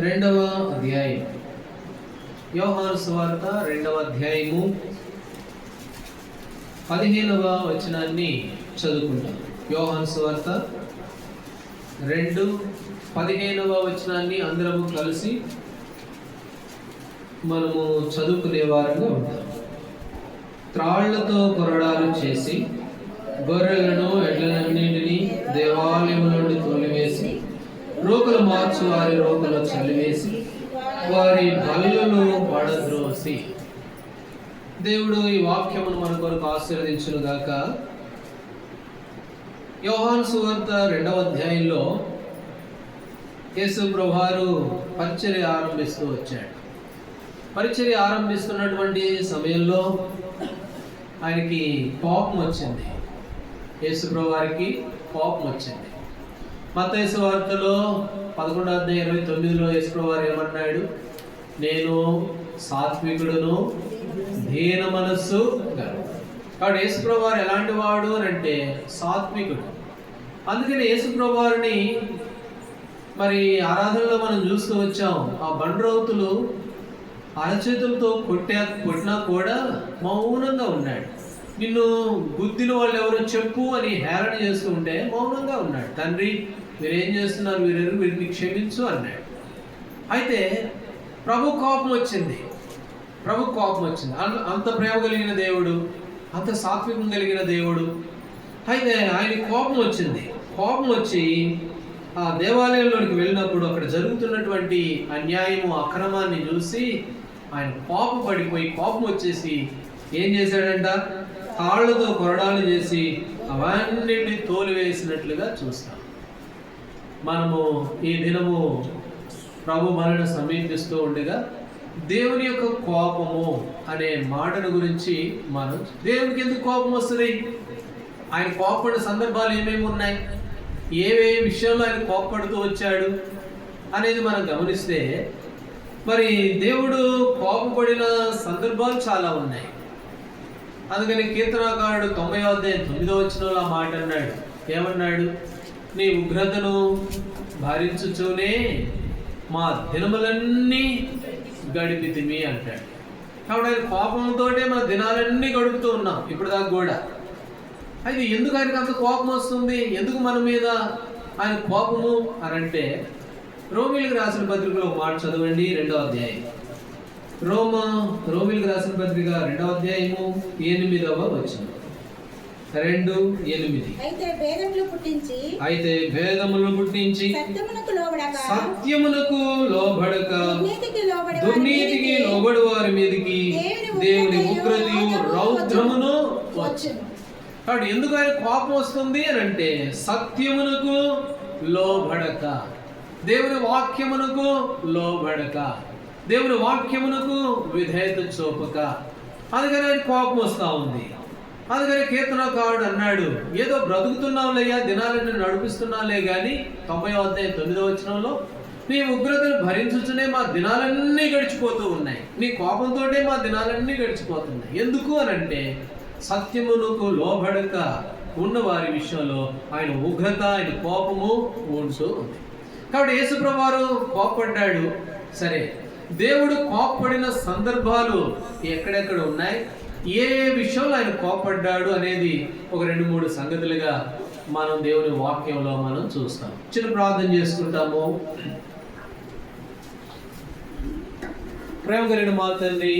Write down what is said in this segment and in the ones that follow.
రెండవ అధ్యాయం, యోహాను సువార్త 2వ అధ్యాయము 15వ వచనాన్ని చదువుకుంటాం. యోహాను సువార్త 2:15వ వచనాన్ని అందరము కలిసి మనము చదువుకునే వారంగా ఉంటాం. త్రాళ్లతో కొరడాలు చేసి గొర్రెలను ఎడ్లన్నింటినీ దేవాలయం నుండి తోలివేసి రోకలు మార్చి వారి రోకలు చల్లివేసి వారి బల్లులు పడద్రోసి. దేవుడు ఈ వాక్యమును మన కొరకు ఆశీర్వదించును గాక. యోహాను సువార్త 2వ అధ్యాయంలో యేసు ప్రభువారు పరిచర్య ఆరంభిస్తూ వచ్చాడు. పరిచర్య ఆరంభిస్తున్నటువంటి సమయంలో ఆయనకి కోపం వచ్చింది. యేసు ప్రభువారికి కోపం వచ్చింది. మత్తయి సువార్తలో 11:29 యేసు ప్రభువారు ఏమన్నాడు? నేను సాత్వికుడును, దీన మనస్సు గలవాడు. కాబట్టి యేసు ప్రభువారు ఎలాంటి వాడు అని అంటే సాత్వికుడు. అందుకని యేసు ప్రభువారిని మరి ఆరాధనలో మనం చూస్తూ వచ్చాం. ఆ బండ్రౌతులు అరచేతులతో కొట్టినా కూడా మౌనంగా ఉన్నాడు. నిన్ను గుద్దిన వాళ్ళు ఎవరో చెప్పు అని హేళన చేస్తూ ఉంటే మౌనంగా ఉన్నాడు. తండ్రి, మీరేం చేస్తున్నారు, వీరిని క్షమించు అన్నాడు. అయితే ప్రభు కోపం వచ్చింది. అంత ప్రేమ కలిగిన దేవుడు, అంత సాత్వికం కలిగిన దేవుడు. అయితే ఆయన కోపం వచ్చింది. కోపం వచ్చి ఆ దేవాలయంలోనికి వెళ్ళినప్పుడు అక్కడ జరుగుతున్నటువంటి అన్యాయము, అక్రమాన్ని చూసి ఆయన కోపం వచ్చేసి ఏం చేశాడంట? తాళ్లతో కొరడాలు చేసి అవన్నిటిని తోలివేసినట్లుగా చూస్తాం. మనము ఈ దినము ప్రభు మనను సమీపిస్తూ ఉండగా దేవుని యొక్క కోపము అనే మాటను గురించి మనం, దేవునికి ఎందుకు కోపం వస్తుంది, ఆయన కోపపడిన సందర్భాలు ఏమేమి ఉన్నాయి, ఏవే విషయంలో ఆయన కోపపడుతూ వచ్చాడు అనేది మనం గమనిస్తే మరి దేవుడు కోపపడిన సందర్భాలు చాలా ఉన్నాయి. అందుకని కీర్తనాకారుడు 90వ వచనంలో ఆ మాట అన్నాడు. ఏమన్నాడు? నీ ఉగ్రతను భరించుచూనే మా దినములన్నీ గడిపితిమి అంటాడు. కాబట్టి ఆయన కోపంతో మన దినాలన్నీ గడుపుతూ ఉన్నాం ఇప్పుడు దాకా కూడా. అయితే ఎందుకు ఆయనకు అంత కోపం వస్తుంది, ఎందుకు మన మీద ఆయన కోపము అని అంటే, రోమీలకు రాసిన పత్రికలో ఒక మాట చదవండి. 2వ అధ్యాయం, రోమీలకు రాసిన పత్రిక 2వ అధ్యాయము 8వ వచనం. 2:8. అయితే భేదములు పుట్టించి సత్యమునకు లోబడక దుర్నీతికి లోబడు వారి మీదకి దేవుని ఉగ్రతయు రౌద్రమును వచ్చెను. కాబట్టి ఎందుకు ఆయన కోపం వస్తుంది అని అంటే, సత్యమునకు లోబడక, దేవుని వాక్యమునకు లోబడక, దేవుని వాక్యమునకు విధేయత చూపక, అందుకని ఆయన కోపం వస్తూ ఉంది. అందుకని కీర్తనకారుడు అన్నాడు, ఏదో బ్రతుకుతున్నాంలేయ్యా, దినాలన్నీ నడిపిస్తున్నాలే కానీ 90వ అధ్యాయం 9వ వచనంలో, నీ ఉగ్రతను భరించుచునే మా దినాలన్నీ గడిచిపోతూ ఉన్నాయి, నీ కోపంతోటే మా దినాలన్నీ గడిచిపోతున్నాయి. ఎందుకు అని అంటే, సత్యమునకు లోబడక ఉన్న వారి విషయంలో ఆయన ఉగ్రత, ఆయన కోపము ఉంటూ ఉంది. కాబట్టి యేసు ప్రభువారు కోపపడ్డాడు. సరే, దేవుడు కోపపడిన సందర్భాలు ఎక్కడెక్కడ ఉన్నాయి, ఏ విషయంలో ఆయన కోపపడ్డాడు అనేది ఒక 2-3 సంగతులుగా మనం దేవుని వాక్యంలో మనం చూస్తాం. చిన్న ప్రార్థన చేసుకుంటాము. ప్రేమ కలిగిన మా తండ్రి,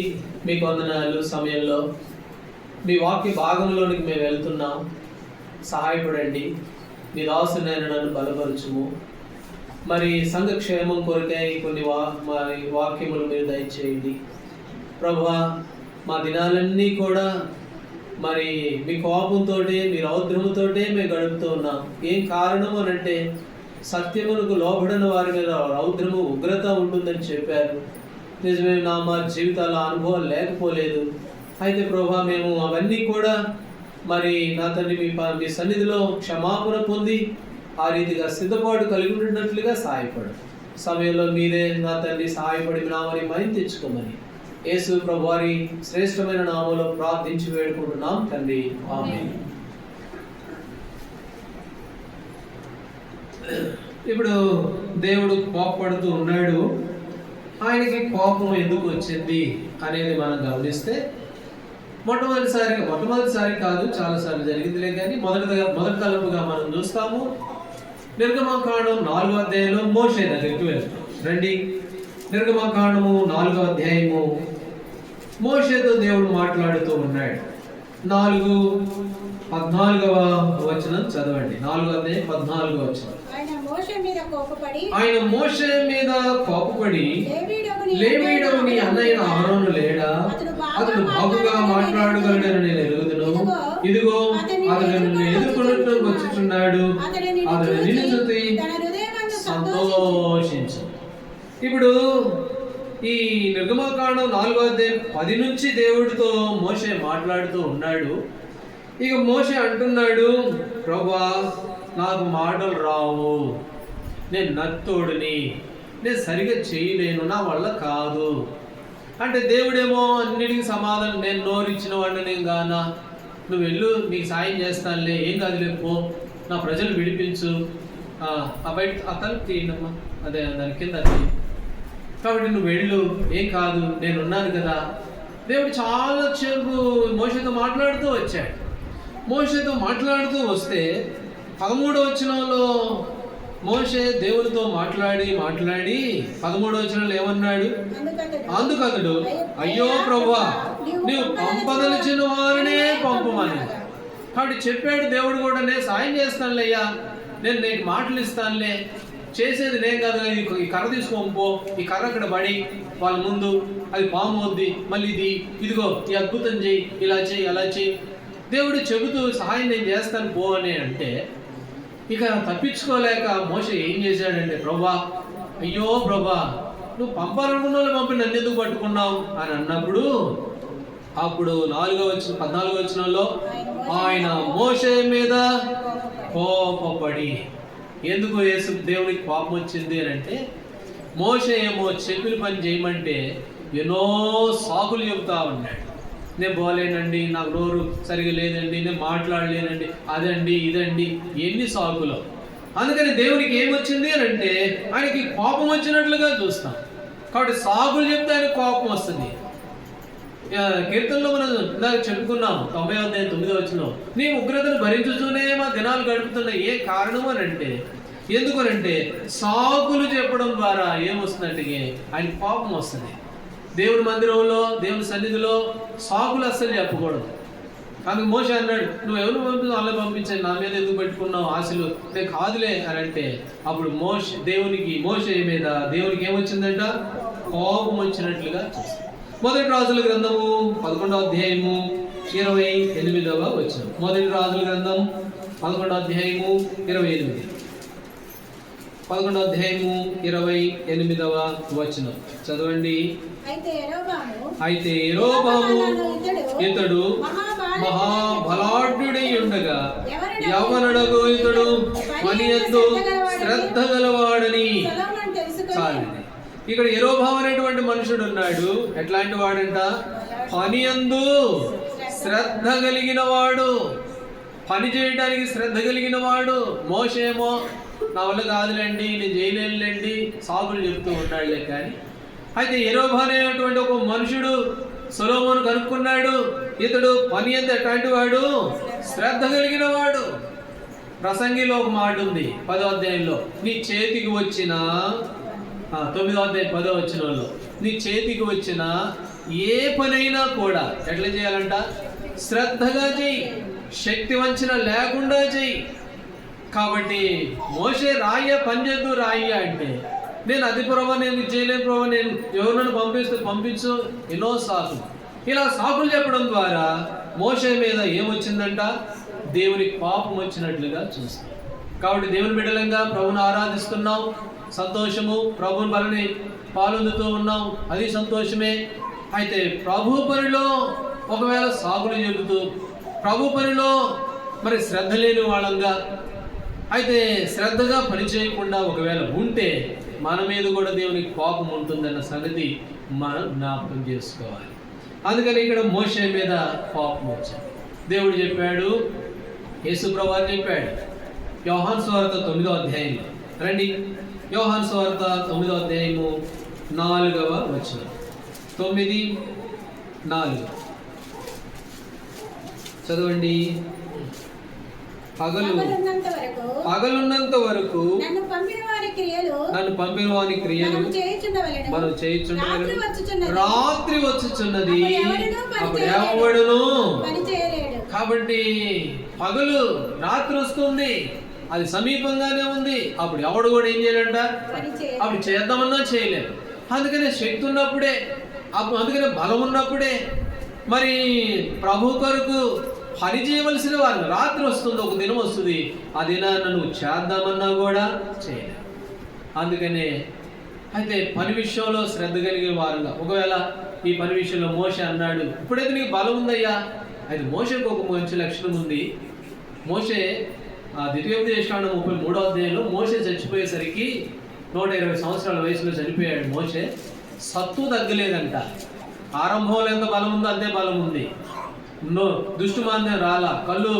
మీకు వందనాలు. సమయంలో మీ వాక్య భాగంలోనికి మేము వెళ్తున్నాం, సహాయపడండి. మీ దాసునైన నన్ను బలపరచుము. మరి సంఘక్షేమం కొరకై కొన్ని వాక్యములు మీరు దయచేయండి ప్రభువా. మా దినాలన్నీ కూడా మరి మీ కోపంతో, మీ రౌద్రముతోటే మేము గడుపుతూ ఉన్నాం. ఏం కారణం అని అంటే, సత్యమునకు లోబడిన వారి మీద రౌద్రము, ఉగ్రత ఉంటుందని చెప్పారు. నిజమే, మా జీవితాల అనుభవం లేకపోలేదు. అయితే ప్రభువా, మేము అవన్నీ కూడా మరి నా తండ్రి మీ సన్నిధిలో క్షమాపణ పొంది ఆ రీతిగా సిద్ధపాటు కలిగి ఉన్నట్లుగా సహాయపడు. సమయంలో మీరే నా తండ్రి సహాయపడి నామని మహిమ తెచ్చుకోమని యేసు ప్రభువారి శ్రేష్టమైన నామములో ప్రార్థించి వేడుకుంటున్నాం తండ్రి, ఆమేన్. ఇప్పుడు దేవుడు కోపపడుతూ ఉన్నాడు. ఆయనకి కోపం ఎందుకు వచ్చింది అనేది మనం గమనిస్తే, మొట్టమొదటిసారి కాదు, చాలాసార్లు జరిగిందిలే, కానీ మొదటి తలపుగా మనం చూస్తాము. నిర్గమకాండం 4వ అధ్యాయంలో మోషే దగ్గరికి వెళ్తాం. రండి, నిర్గమకాండము 4వ అధ్యాయము. మోషేతో దేవుడు మాట్లాడుతూ ఉన్నాడు. 4:14 వచనం చదవండి. 4వ అధ్యాయం 14వ వచనం. ఆయన మోషే మీద కోపపడి, లేవీయుడవు అన్నయ్య అహరోను లేడా? అతడు బాగుగా మాట్లాడగలడని నేను ఎరుగుదును. ఇదిగో అతడు నిన్ను ఎదుర్కొన్నట్టు వచ్చుచున్నాడు. అతడు నిన్ను చూసి సంతోషించు. ఇప్పుడు ఈ నిర్గమకాండం 4వ అధ్యాయం 10 నుంచి దేవుడితో మోషే మాట్లాడుతూ ఉన్నాడు. ఇక మోషే అంటున్నాడు, ప్రభువా నాకు మాటలు రావు, నేను నత్తోడిని, నేను సరిగా చేయలేను, నా వల్ల కాదు అంటే, దేవుడేమో అన్నిటికీ సమాధానం, నేను నోరిచ్చిన వాడిని నేను గానా, నువ్వు వెళ్ళు, నీకు సాయం చేస్తానులే, ఏం కాదు లేపో, నా ప్రజలు విడిపించు, బయట ఆ తలుపు తీయనమ్మా, అదే దాని కింద అది, కాబట్టి నువ్వు వెళ్ళు, ఏం కాదు, నేను ఉన్నాను కదా. దేవుడు చాలా సేపు మోషేతో మాట్లాడుతూ వచ్చాడు. మోషేతో మాట్లాడుతూ వస్తే 13వ వచనంలో మోషే దేవునితో మాట్లాడి 13వ వచనంలో ఏమన్నాడు? అందుకతడు, అయ్యో ప్రభువా, నీవు పంపదలిచిన వారినే పంపమని. కాబట్టి చెప్పాడు దేవుడు కూడా, నేను సాయం చేస్తానులేయ్యా, నేను నీకు మాటలు ఇస్తానులే, చేసేది నేను కాదు, ఈ కర్ర తీసుకోపో, ఈ కర్ర అక్కడ పడి వాళ్ళ ముందు అది పాము అవుద్ది, మళ్ళీ ఇదిగో ఈ అద్భుతం చేయి, ఇలా చేయి, అలా చేయి. దేవుడు చెబుతూ సహాయం నేను చేస్తాను పో అని అంటే, ఇక తప్పించుకోలేక మోషే ఏం చేశాడంటే, ప్రభా, అయ్యో ప్రభా, నువ్వు పంపాలనుకున్న వాళ్ళు పంపి నన్ను ఎందుకు పట్టుకున్నావు అని అన్నప్పుడు, అప్పుడు 14వ వచనంలో ఆయన మోషే మీద కోపపడి, ఎందుకు దేవునికి కోపం వచ్చింది అని అంటే, మోషే ఏమో చెప్పిన పని చేయమంటే ఎన్నో సాకులు చెబుతా ఉన్నాడు. నేను పోలేనండి, నాకు నోరు సరిగా లేదండి, నేను మాట్లాడలేనండి, అదండి ఇదండి, ఎన్ని సాకులు. అందుకని దేవునికి ఏమొచ్చింది అని అంటే, ఆయనకి కోపం వచ్చినట్లుగా చూస్తాం. కాబట్టి సాకులు చెప్తే ఆయనకు కోపం వస్తుంది. కీర్తనలో మనం ఇందాక చెప్పుకున్నాం, 90వ అధ్యాయం 9వ వచనం, నీ ఉగ్రతను భరించుతూనే మా దినాలు గడుపుతున్నాయి. ఏ కారణం అని అంటే, ఎందుకనంటే సాకులు చెప్పడం ద్వారా ఏమొస్తుందంటే ఆయన కోపం వస్తుంది. దేవుని మందిరంలో, దేవుని సన్నిధిలో సాకులు అస్సలు చెప్పకూడదు. అందుకు మోషే అన్నాడు, నువ్వు ఎవరు పంపించు అలా పంపించాను, నా మీద ఎందుకు పెట్టుకున్నావు ఆశలు, నేను కాదులే అని అంటే, అప్పుడు మోషే మీద దేవునికి ఏమొచ్చిందంట? కోపం వచ్చినట్లుగా చూస్తాం. మొదటి రాజుల గ్రంథము 11వ అధ్యాయము 28వ వచనం. మొదటి రాజుల గ్రంథం 11వ అధ్యాయము 28. 11వ అధ్యాయము 28వ వచనం చదవండి. అయితే యెరోబాము ఇతడు మహాబలాఢ్యుడై ఉండగా యవనుడగు ఇతడు పని యందు శ్రద్ధ గలవాడని. ఇక్కడ యెరోబాము అనేటువంటి మనుషుడు ఉన్నాడు. ఎట్లాంటి వాడంట? పని యందు శ్రద్ధ కలిగిన వాడు, పని చేయడానికి శ్రద్ధ కలిగిన వాడు. మోషేమో నా వల్ల కాదులేండి, నేను చేయలేనులేండి, సాకులు చెప్తూ ఉన్నాడులే. కానీ అయితే యెరోబాము అనేటువంటి ఒక మనుషుడు సొలొమోను కనుక్కున్నాడు, ఇతడు పని యందు ఎట్లాంటి వాడు? శ్రద్ధ కలిగిన వాడు. ప్రసంగిలో ఒక మాట ఉంది 10వ అధ్యాయంలో, నీ చేతికి వచ్చిన 9వ అధ్యాయం 10వ వచనంలో, నీ చేతికి వచ్చిన ఏ పనైనా కూడా ఎట్లా చేయాలంట? శ్రద్ధగా చెయ్యి, శక్తి వంచన లేకుండా చెయ్యి. కాబట్టి మోషే రాయ్య పని చేద్దు రాయ్య అంటే, నేను అది ప్రభావ, నేను చేయలేను ప్రభావ, నేను ఎవరినైనా పంపించు, ఎన్నో సాకులు. ఇలా సాకులు చెప్పడం ద్వారా మోషే మీద ఏమొచ్చిందంట? దేవుని కోపం వచ్చినట్లుగా చూస్తాం. కాబట్టి దేవుని బిడ్డలంగా ప్రభువుని ఆరాధిస్తున్నాం, సంతోషము, ప్రభువుని బలని పాలొందుతూ ఉన్నాం, అది సంతోషమే. అయితే ప్రభు పనిలో ఒకవేళ సాగులు చెబుతూ, ప్రభు పనిలో మరి శ్రద్ధ లేని వాళ్ళంగా, అయితే శ్రద్ధగా పని చేయకుండా ఒకవేళ ఉంటే మన మీద కూడా దేవునికి కోపం ఉంటుందన్న సంగతి మనం జ్ఞాపకం చేసుకోవాలి. అందుకని ఇక్కడ మోషే మీద కోపం వచ్చింది. దేవుడు చెప్పాడు, యేసు ప్రభువు చెప్పాడు యోహాను సువార్త 9వ అధ్యాయంలో, రండి, యోహాను సువార్త 9వ అధ్యాయము 4వ వచనం. 9:4 చదవండి. పగలున్నంత వరకు నన్ను పంపిన వారి క్రియలు మనం చేయుచుండవలెను. రాత్రి వచ్చుచున్నది, అప్పుడు ఎవడును. కాబట్టి పగలు, రాత్రి వస్తుంది, అది సమీపంగానే ఉంది. అప్పుడు ఎవడు కూడా ఏం చేయాలంట? అప్పుడు చేద్దామన్నా చేయలేడు. అందుకనే శక్తి ఉన్నప్పుడే, అందుకనే బలం ఉన్నప్పుడే మరి ప్రభు కొరకు పని చేయవలసిన వారు. రాత్రి వస్తుంది, ఒక దినం వస్తుంది, ఆ దినాన్ని నువ్వు చేద్దామన్నా కూడా చేయలేవు. అందుకనే అయితే పని విషయంలో శ్రద్ధ కలిగిన వారుగా, ఒకవేళ ఈ పని విషయంలో మోషే అన్నాడు, ఇప్పుడైతే నీకు బలం ఉందయ్యా. అయితే మోషేకు ఒక మంచి లక్షణం ఉంది. మోషే ద్వితీయోపదేశకాండం 33వ అధ్యాయంలో మోషే చచ్చిపోయేసరికి 120 సంవత్సరాల వయసులో చనిపోయాడు. మోషే సత్తు తగ్గలేదంట. ఆరంభంలో ఎంత బలం ఉందో అంతే బలం ఉంది. దుష్టుమాంద్యం రాలా, కళ్ళు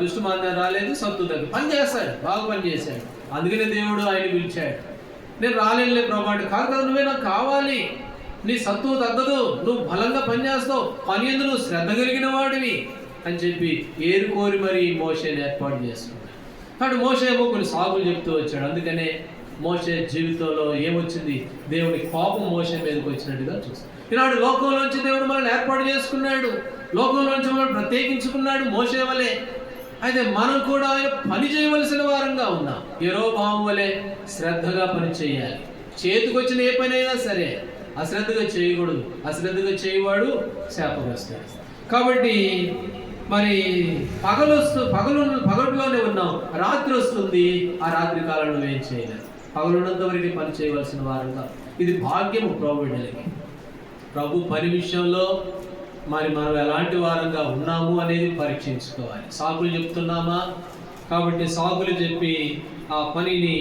దుష్టుమాంద్యం రాలేదు, సత్తు తగ్గి పని చేస్తాడు, బాగా పని చేశాడు. అందుకనే దేవుడు ఆయన పిలిచాడు. నేను రాలేనులే ప్రభాటు, కాదు కదా, నువ్వే నాకు కావాలి, నీ సత్తువు తగ్గదు, నువ్వు బలంగా పని చేస్తావు, పని ఎందు నువ్వు శ్రద్ధ కలిగిన వాడివి అని చెప్పి ఏరుకోరి మరి మోషేని ఏర్పాటు చేస్తున్నాడు. కాబట్టి మోషే ఏమో కొన్ని సాకులు చెప్తూ వచ్చాడు. అందుకనే మోషే జీవితంలో ఏమొచ్చింది? దేవుని కోపం మోషే మీదకి వచ్చినట్టుగా చూస్తాం. ఈనాడు లోకంలోంచి దేవుడు మనల్ని ఏర్పాటు చేసుకున్నాడు, లోకంలోంచి మనల్ని ప్రత్యేకించుకున్నాడు మోషే వలె. అయితే మనం కూడా ఆయన పని చేయవలసిన వారంగా ఉన్నాం. యెరోబాము వలె శ్రద్ధగా పని చేయాలి. చేతికొచ్చిన ఏ పని అయినా సరే అశ్రద్ధగా చేయకూడదు. అశ్రద్ధగా చేయవాడు శాపగ్రస్తుడు. కాబట్టి మరి పగలులోనే ఉన్నాం, రాత్రి వస్తుంది, ఆ రాత్రి కాలంలో ఏం చేయలేదు. పగలున్నంత వరకు పని చేయవలసిన వారంగా. ఇది భాగ్యము ప్రభువులకి. ప్రభు పని విషయంలో మరి మనం ఎలాంటి వారంగా ఉన్నాము అనేది పరీక్షించుకోవాలి. సాకులు చెప్తున్నామా? కాబట్టి సాకులు చెప్పి ఆ పనిని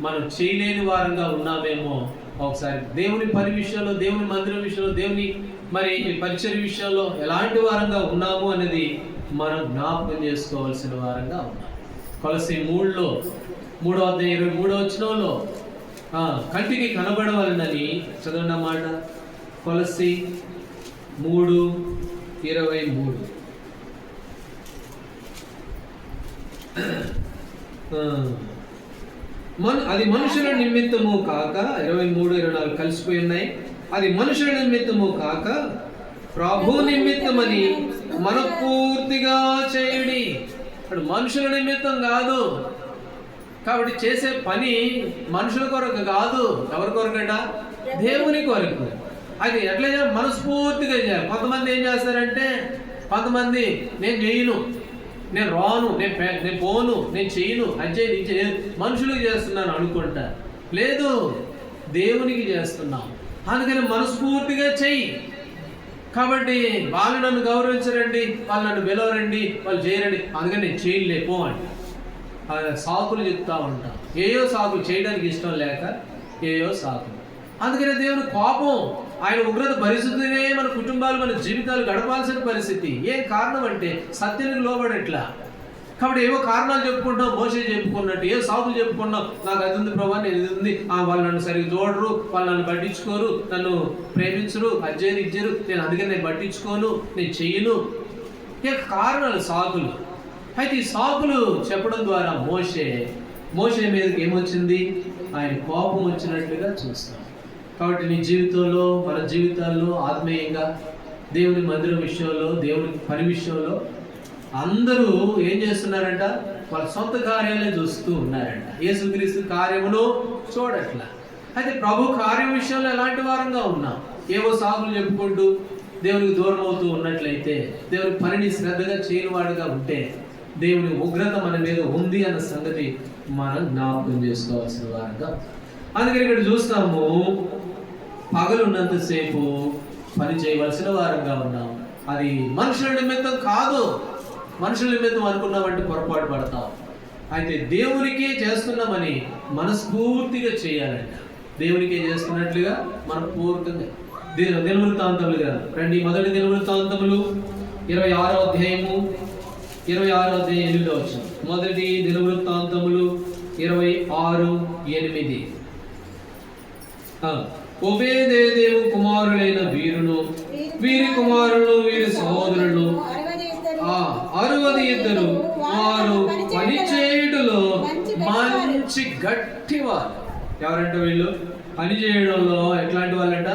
మనం చేయలేని వారంగా ఉన్నామేమో. ఒకసారి దేవుని పని విషయంలో, దేవుని మందిరం విషయంలో, దేవుని మరి పరిచర్య విషయంలో ఎలాంటి వారంగా ఉన్నాము అనేది మనం జ్ఞాపకం చేసుకోవాల్సిన వారంగా ఉన్నాం. కొలస్సీ 3వ అధ్యాయం 23వ వచనంలో కంటికి కనబడవలనని చదవండి అన్నమాట. కొలస్సీ 3:23. అది మనుషుల నిమిత్తము కాక, 23, 24 కలిసిపోయి ఉన్నాయి. అది మనుషుల నిమిత్తము కాక ప్రభు నిమిత్తమని మనపూర్తిగా చేయుడి. ఇప్పుడు మనుషుల నిమిత్తం కాదు. కాబట్టి చేసే పని మనుషుల కొరకు కాదు. ఎవరి కొరకట? దేవుని కొరకు. అది ఎట్లా చేయాలి? మనస్ఫూర్తిగా చేయాలి. కొంతమంది ఏం చేస్తారంటే, కొంతమంది నేను చేయను, నేను రాను, నేను పోను, నేను చేయను, అది మనుషులకు చేస్తున్నాను అనుకుంటా. లేదు, దేవునికి చేస్తున్నాం. అందుకని మనస్ఫూర్తిగా చెయ్యి. కాబట్టి వాళ్ళు నన్ను గౌరవించరండి, వాళ్ళు నన్ను పిలవరండి, వాళ్ళు చేయరండి, అందుకని నేను చేయలేపో అంట. సాకులు చెప్తా ఉంటాం. ఏయో సాకులు, చేయడానికి ఇష్టం లేక ఏయో సాకులు. అందుకనే దేవుని కోపం, ఆయన ఉగ్రత పరిస్థితినే మన కుటుంబాలు, మన జీవితాలు గడపాల్సిన పరిస్థితి. ఏం కారణం అంటే సత్యానికి లోబడట్లా. కాబట్టి ఏవో కారణాలు చెప్పుకుంటాం, మోసే చెప్పుకున్నట్టు ఏ సాకులు చెప్పుకున్నాం. నాకు అది ఉంది ప్రభా, నేను ఇది ఉంది, వాళ్ళు నన్ను సరిగ్గా చూడరు, వాళ్ళు నన్ను పట్టించుకోరు, నన్ను ప్రేమించరు, అజ్జేరు ఇచ్చారు, నేను అందుకని నేను పట్టించుకోను, నేను చెయ్యను. ఇక కారణాలు సాకులు. అయితే ఈ సాకులు చెప్పడం ద్వారా మోసే మీదకి ఏమొచ్చింది? ఆయన కోపం వచ్చినట్లుగా చూస్తాం. కాబట్టి నీ జీవితంలో, మన జీవితాల్లో ఆత్మీయంగా దేవుని మందిరం విషయంలో, దేవుని పని విషయంలో అందరూ ఏం చేస్తున్నారంట? వాళ్ళ సొంత కార్యాలే చూస్తూ ఉన్నారంట. యేసుక్రీస్తు కార్యమును చూడట్లా. అయితే ప్రభు కార్యం విషయంలో ఎలాంటి వారంగా ఉన్నాం? ఏవో సాకులు చెప్పుకుంటూ దేవునికి దూరం అవుతూ ఉన్నట్లయితే, దేవుని పనిని శ్రద్ధగా చేయని వాడుగా ఉంటే దేవుని ఉగ్రత మన మీద ఉంది అన్న సంగతి మనం జ్ఞాపకం చేసుకోవాల్సిన వారంగా. అందుకని ఇక్కడ చూస్తాము, పగలున్నంతసేపు పని చేయవలసిన వారంగా ఉన్నాం. అది మనుషుల నిమిత్తం కాదు. మనుషుల నిమిత్తం అనుకున్నామంటే పొరపాటు పడతాం. అయితే దేవునికే చేస్తున్నామని మనస్ఫూర్తిగా చేయాలంట. దేవునికే చేస్తున్నట్లుగా మనపూర్తిగా. దినవృత్తాంతములు కాదు. రండి, మొదటి దినవృత్తాంతములు 26వ అధ్యాయము 8వ వచనం. మొదటి దినవృత్తాంతములు 26:8. ఒబేదేదేవు కుమారులైన వీరును, వీరి కుమారులు, వీరి సహోదరులు 62 వారు పని చేయుటలో మంచి గట్టివారు. ఎవరంట వీళ్ళు? పని చేయడంలో ఎట్లాంటి వాళ్ళంట?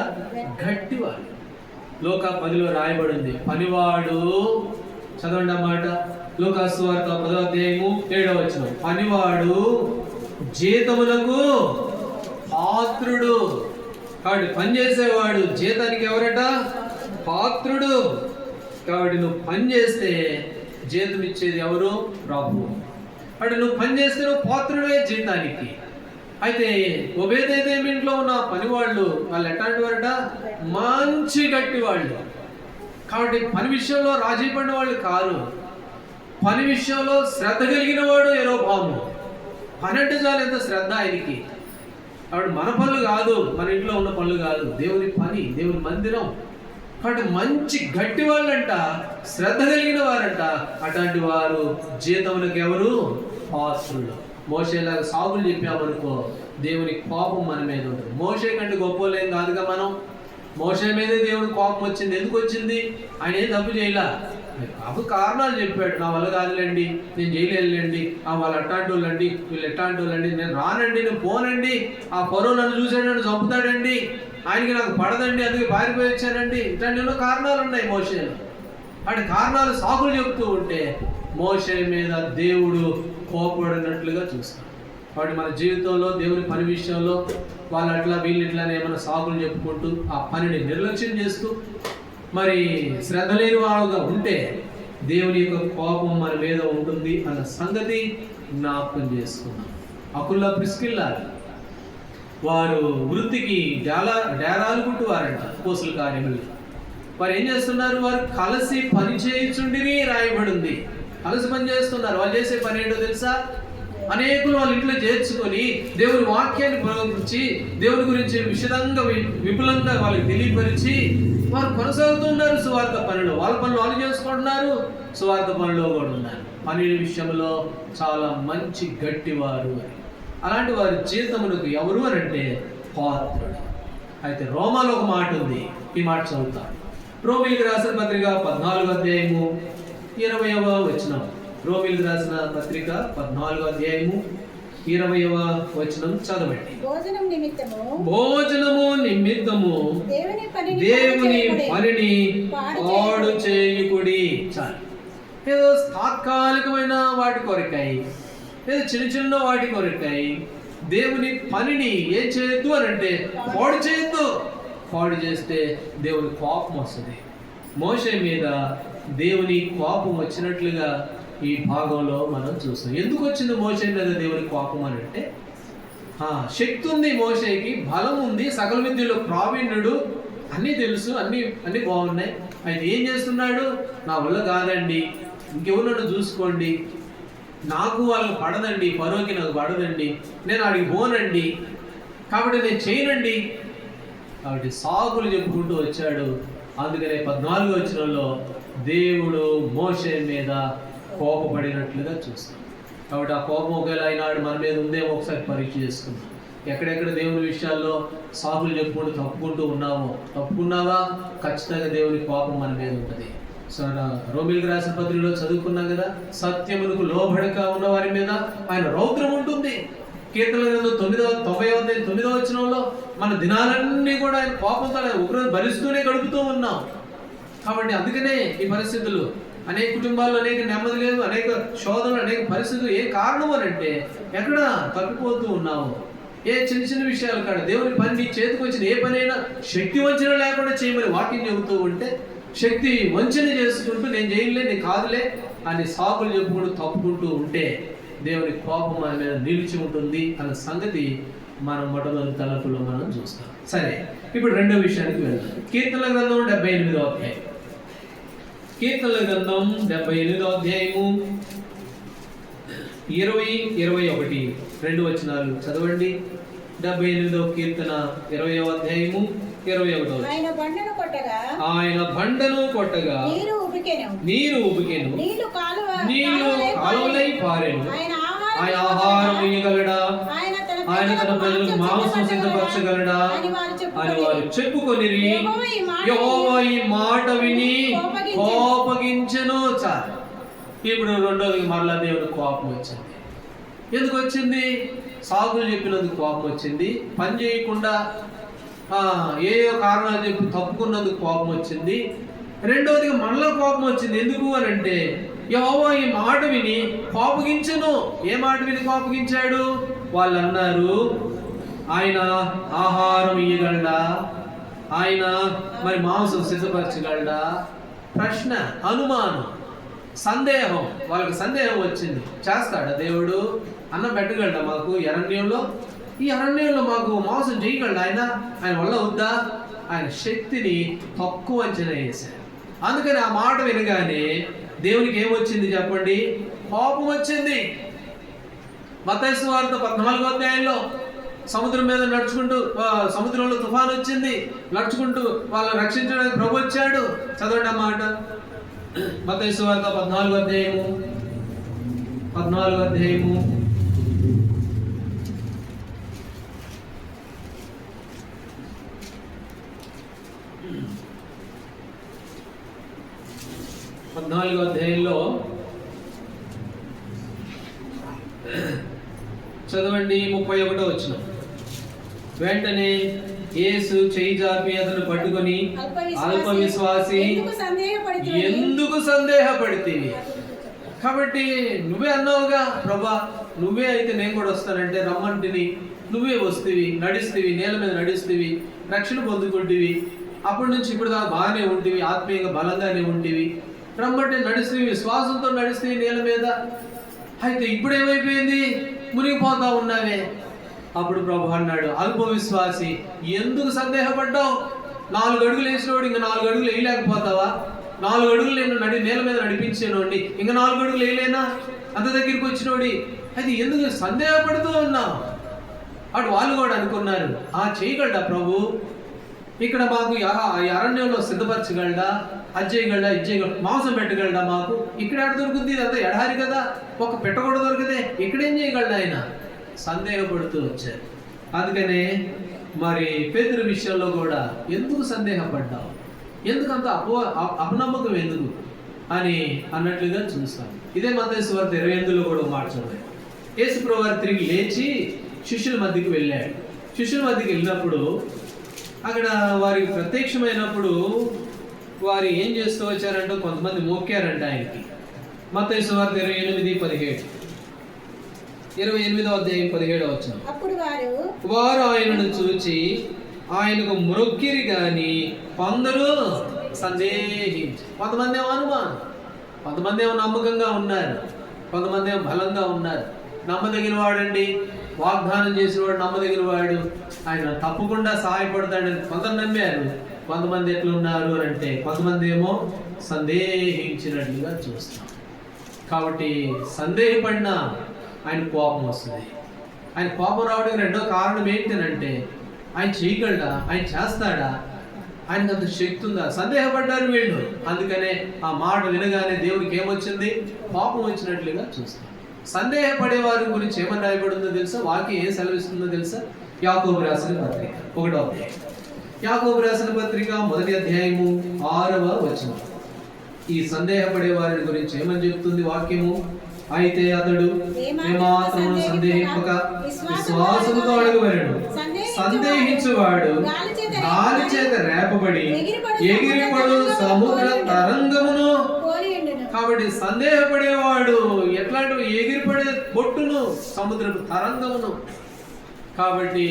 గట్టివారు. లోక 10లో రాయబడింది పనివాడు. చదవండి అన్నమాట. లూకాసు వార్త 10:7. పనివాడు జీతములకు పాత్రుడు. కాబట్టి పని చేసేవాడు జీతానికి ఎవరట? పాత్రుడు. కాబట్టి నువ్వు పని చేస్తే జీతం ఇచ్చేది ఎవరు? ప్రభు. అంటే నువ్వు పని చేస్తే నువ్వు పాత్రుడే జీతానికి. అయితే ఒబేదేదేము ఇంట్లో ఉన్న పనివాళ్ళు వాళ్ళు ఎట్లాంటి వారట? మంచి గట్టి వాళ్ళు. కాబట్టి పని విషయంలో రాజీ పడిన వాళ్ళు కారు. పని విషయంలో శ్రద్ధ కలిగిన వాడు యెరోబాము. పని అంటే చాలు ఎంత శ్రద్ధ ఆయనకి. కాబట్టి మన పనులు కాదు, మన ఇంట్లో ఉన్న పనులు కాదు, దేవుని పని, దేవుని మందిరం. కాబట్టి మంచి గట్టి వాళ్ళంట, శ్రద్ధ కలిగిన వారంట. అట్లాంటి వారు జీతములకు ఎవరు? పాత్రులు. మోషేలాగా సాగులు చెప్పామనుకో దేవుని కోపం మన మీద ఉంటుంది. మోషే కంటే గొప్పలేం కాదుగా మనం. మోషే మీదే దేవుని కోపం వచ్చింది. ఎందుకు వచ్చింది? ఆయన ఏం తప్పు చేయలా. అప్పుడు కారణాలు చెప్పాడు. నా వల్ల కాదులేండి, నేను చేయలేదులేండి, వాళ్ళు అట్లాంటి వాళ్ళండి, వీళ్ళు ఎట్లాంటి వాళ్ళండి, నేను రానండి, నేను పోనండి, ఆ ఫరో నన్ను చూసాడు, నన్ను చంపుతాడండి, ఆయనకి నాకు పడదండి, అందుకే పారిపోయి వచ్చానండి. ఇట్లాంటి ఎన్నో కారణాలు ఉన్నాయి మోషేలో. వాటి కారణాలు సాకులు చెబుతూ ఉంటే మోషే మీద దేవుడు కోపడినట్లుగా చూస్తాం. వాటి మన జీవితంలో దేవుని పని విషయంలో వాళ్ళు అట్లా వీళ్ళు ఇట్లా ఏమైనా సాకులు చెప్పుకుంటూ ఆ పనిని నిర్లక్ష్యం చేస్తూ మరి శ్రద్ధ లేని వాళ్ళుగా ఉంటే దేవుని యొక్క కోపం మన మీద ఉంటుంది అన్న సంగతి జ్ఞాపకం చేసుకున్నాం. అకుల్లా ప్రిస్కిల్లా వారు వృత్తికి డేరాలు కుట్టువారంట. అపోస్తుల కార్యములు వారు ఏం చేస్తున్నారు? వారు కలిసి పని చేయుచుండిని రాయబడింది. కలిసి పని చేస్తున్నారు. వాళ్ళు చేసే పని ఏంటో తెలుసా? అనేకులు వాళ్ళ ఇంట్లో చేర్చుకొని దేవుని వాక్యాన్ని ప్రవర్తించి దేవుని గురించి విశదంగా విపులంగా వాళ్ళకి తెలియపరిచి వారు కొనసాగుతున్నారు సువార్త పనిలో. వాళ్ళ పనులు వాళ్ళు చేసుకుంటున్నారు, సువార్త పనిలో కూడా ఉన్నారు. పని విషయంలో చాలా మంచి గట్టివారు. అలాంటి వారి జీతమునకు ఎవరు అని అంటే పాత్రుడు. అయితే రోమాలో ఒక మాట ఉంది, ఈ మాట చదువుతాం. రోమీయులకు రాసిన పత్రిక 14:20. రోమీయులకు రాసిన పత్రిక 14:20 చదవండి. భోజనము నిమిత్తము దేవుని పనిని పాడు చేయకుడి. చాలు. ఏదో తాత్కాలికమైన వాటి కొరకాయి, ఏదో చిన్న చిన్న వాటి కొరకాయి దేవుని పనిని ఏం చేయొద్దు అని అంటే పాడు చేయొద్దు. పాడు చేస్తే దేవుని కోపం వస్తుంది. మోషే మీద దేవుని కోపం వచ్చినట్లుగా ఈ భాగంలో మనం చూస్తాం. ఎందుకు వచ్చింది మోషే మీద దేవుని కోపం అని అంటే శక్తి ఉంది మోషేకి, బలం ఉంది, సకల విద్యలో ప్రావీణ్యుడు, అన్నీ తెలుసు, అన్నీ బాగున్నాయి. ఆయన ఏం చేస్తున్నాడు? నా వల్ల కాదండి, ఇంకెవరు నన్ను చూసుకోండి, నాకు వాళ్ళకి పడదండి, ఫరోకి నాకు పడదండి, నేను ఆడికి పోనండి, కాబట్టి నేను చేయనండి. కాబట్టి సాకులు చెప్పుకుంటూ వచ్చాడు. అందుకనే 14 దేవుడు మోషే మీద కోపపడినట్లుగా చూస్తాం. కాబట్టి ఆ కోపం ఒకవేళ అయినాడు మన మీద ఉందేమో ఒకసారి పరీక్ష చేసుకుందాం. ఎక్కడెక్కడ దేవుని విషయాల్లో సాకులు చెప్పుకుంటూ తప్పుకున్నావా ఖచ్చితంగా దేవుని కోపం మన మీద ఉంటుంది. సో రోమీయులకు రాసిన పత్రికలో చదువుకున్నాం కదా, సత్యమునకు లోబడక ఉన్న వారి మీద ఆయన రౌద్రం ఉంటుంది. కీర్తనల గ్రంథం 9:9 మన దినాలన్నీ కూడా ఆయన కోపంతో ఉగ్రత భరిస్తూనే గడుపుతూ ఉన్నాం. కాబట్టి అందుకనే ఈ పరిస్థితులు, అనేక కుటుంబాల్లో అనేక నెమ్మది లేదు, అనేక శోధనలు, అనేక పరిస్థితులు. ఏ కారణం అని అంటే ఎక్కడ తప్పిపోతూ ఉన్నావు. ఏ చిన్న చిన్న విషయాలు కాదు, దేవుని పని నీ చేతికి వచ్చిన ఏ పనైనా శక్తి వంచన లేకుండా చేయమని వాక్యం చెబుతూ ఉంటే శక్తి వంచన చేసుకుంటూ నేను చేయలే, నేను కాదులే అని సాకులు చెప్పుకుంటూ తప్పుకుంటూ ఉంటే దేవుని కోపం మన మీద నిలిచి ఉంటుంది అన్న సంగతి మనం మొట్టమొదటి తలపులో మనం చూస్తాం. సరే, ఇప్పుడు రెండో విషయానికి వెళ్దాం. కీర్తనల గ్రంథం 78వ అధ్యాయం. కీర్తనల గ్రంథం 78వ అధ్యాయము 20-21 2 చదవండి. 78వ కీర్తన 20వ అధ్యాయము 21. ఆయన బండను కొట్టగా నీరు ఉబికెను, నీళ్లు కాలువలై పారెను. ఆయన ఆహారం ఇయ్యగలడా, ఆయన తన ప్రజలకు మాంసం సిద్ధపరచగలడా అని వారు చెప్పుకొనిరి. యెహోవా ఈ మాట విని కోపగించెను. చాలు. ఇప్పుడు రెండోది మరలా దేవుడు కోపం వచ్చింది. ఎందుకు వచ్చింది? సాకులు చెప్పినందుకు కోపం వచ్చింది. పని చేయకుండా ఏ కారణాలు చెప్పి తప్పుకున్నందుకు కోపం వచ్చింది. రెండోదిగా మళ్ళా కోపం వచ్చింది. ఎందుకు అని అంటే యెహోవా ఈ మాట విని కోపగించెను. ఏ మాట విని కోపగించాడు? వాళ్ళు అన్నారు, ఆయన ఆహారం ఇయ్యగలడా, ఆయన మరి మాంసం సిద్ధపరచగలడా? ప్రశ్న, అనుమానం, సందేహం. వాళ్ళకి సందేహం వచ్చింది. చేస్తాడా దేవుడు? అన్నం పెట్టగలడా మాకు అరణ్యంలో? ఈ అరణ్యంలో మాకు మాంసం చేయగలడా ఆయన? ఆయన వల్ల వద్దా? ఆయన శక్తిని తక్కువ అంచనా వేశారు. అందుకని ఆ మాట వినగానే దేవునికి ఏమొచ్చింది చెప్పండి? కోపం వచ్చింది. మత్తయి సువార్త 14వ అధ్యాయంలో సముద్రం మీద నడుచుకుంటూ, సముద్రంలో తుఫాను వచ్చింది, నడుచుకుంటూ వాళ్ళని రక్షించడానికి ప్రభు వచ్చాడు. చదవండి ఆ మాట. మత్తయి సువార్త 14వ అధ్యాయము 14వ అధ్యాయంలో చదవండి 31వ వచనం. వెంటనే యేసు చెయ్యి జాపి అతను పట్టుకొని, అల్ప విశ్వాసి, ఎందుకు సందేహపడితివి? కాబట్టి నువ్వే అన్నావుగా, ప్రభా నువ్వే అయితే నేను కూడా వస్తానంటే రమ్మంటిని, నువ్వే వస్తేవి, నడిస్తేవి, నేల మీద నడిస్తేవి, రక్షణ పొందుకుంటేవి, అప్పటి నుంచి ఇప్పుడు దాకా బాగానే ఉంటివి, ఆత్మీయంగా బలంగానే ఉంటివి, రమ్మంటే నడిస్తేవి, విశ్వాసంతో నడిస్తేవి నేల మీద. అయితే ఇప్పుడు ఏమైపోయింది? మునిగిపోతా ఉన్నావే. అప్పుడు ప్రభు అన్నాడు, అల్ప విశ్వాసి, ఎందుకు సందేహపడ్డావు? 4 అడుగులు వేసినోడు ఇంకా 4 అడుగులు వేయలేకపోతావా? 4 అడుగులు నేను నేల మీద నడిపించానోడి ఇంకా 4 అడుగులు వేయలేనా? అంత దగ్గరికి వచ్చినోడి అది ఎందుకు సందేహపడుతూ ఉన్నావు? అటు వాళ్ళు కూడా అనుకున్నారు, చేయగలడా ప్రభు? ఇక్కడ మాకు అరణ్యంలో సిద్ధపరచగలడా, అది చేయగలడా, ఇది చేయగలడా, మాంసం పెట్టగలడా మాకు? ఇక్కడ ఎక్కడ దొరుకుతుంది? ఇదంతా ఎడారి కదా, ఒక పెట్ట కూడా దొరికితే ఇక్కడేం చేయగలడా ఆయన? సందేహపడుతూ వచ్చారు. అందుకనే మరి పేతురు విషయంలో కూడా ఎందుకు సందేహపడ్డావు, ఎందుకంత అపనమ్మకం ఎందుకు అని అన్నట్లుగా చూస్తాం. ఇదే మత్తయి సువార్త 28లో కూడా మార్చబడింది. యేసు ప్రభువు వారు తిరిగి లేచి శిష్యుల మధ్యకి వెళ్ళాడు. శిష్యుల మధ్యకి వెళ్ళినప్పుడు అక్కడ వారికి ప్రత్యక్షమైనప్పుడు వారు ఏం చేస్తూ వచ్చారంటే కొంతమంది మోక్కారంట ఆయనకి. మత్తయి సువార్త 28వ అధ్యాయం 17వ వచనం. వారు ఆయనను చూచి ఆయనకు మ్రొక్కిరి గాని కొందరు సందేహించి. కొంతమంది ఏమో అనుమానం, కొంతమంది ఏమో నమ్మకంగా ఉన్నారు, కొంతమంది ఏమో బలంగా ఉన్నారు. నమ్మదగిన వాడండి, వాగ్దానం చేసిన వాడు నమ్మదగిన వాడు, ఆయన తప్పకుండా సహాయపడతాడని కొందరు నమ్మారు. కొంతమంది ఎట్లున్నారు అని అంటే కొంతమంది ఏమో సందేహించినట్లుగా చూస్తాం. కాబట్టి సందేహపడినా ఆయన కోపం వస్తుంది. ఆయన కోపం రావడానికి రెండో కారణం ఏంటంటే ఆయన చేయగలడా, ఆయన చేస్తాడా, ఆయనకు అంత శక్తి ఉందా? సందేహపడ్డారు వీళ్ళు. అందుకనే ఆ మాట వినగానే దేవుడికి ఏమొచ్చింది? కోపం వచ్చినట్లుగా చూస్తాం. సందేహపడే వారి గురించి ఏమని రాయబడిందో తెలుసా? వాక్యం ఏం సెలవిస్తుందో తెలుసా? యాకోబు రాసిన పత్రిక 1వ అధ్యాయం. యాకోబు రాసిన పత్రిక 1వ అధ్యాయము 6వ వచనం. ఈ సందేహపడే వారి గురించి ఏమని చెప్తుంది వాక్యము? అయితే అతడు ఏమాత్రము సందేహింపక విశ్వాసముతో అడుగువలెను. సందేహించువాడు గాలి చేత రేపబడి ఎగిరిపడు సముద్ర తరంగమును. కాబట్టి సందేహపడేవాడు ఎట్లాంటి ఎగిరిపడే పొట్టును, సముద్రపు తరంగమును. కాబట్టి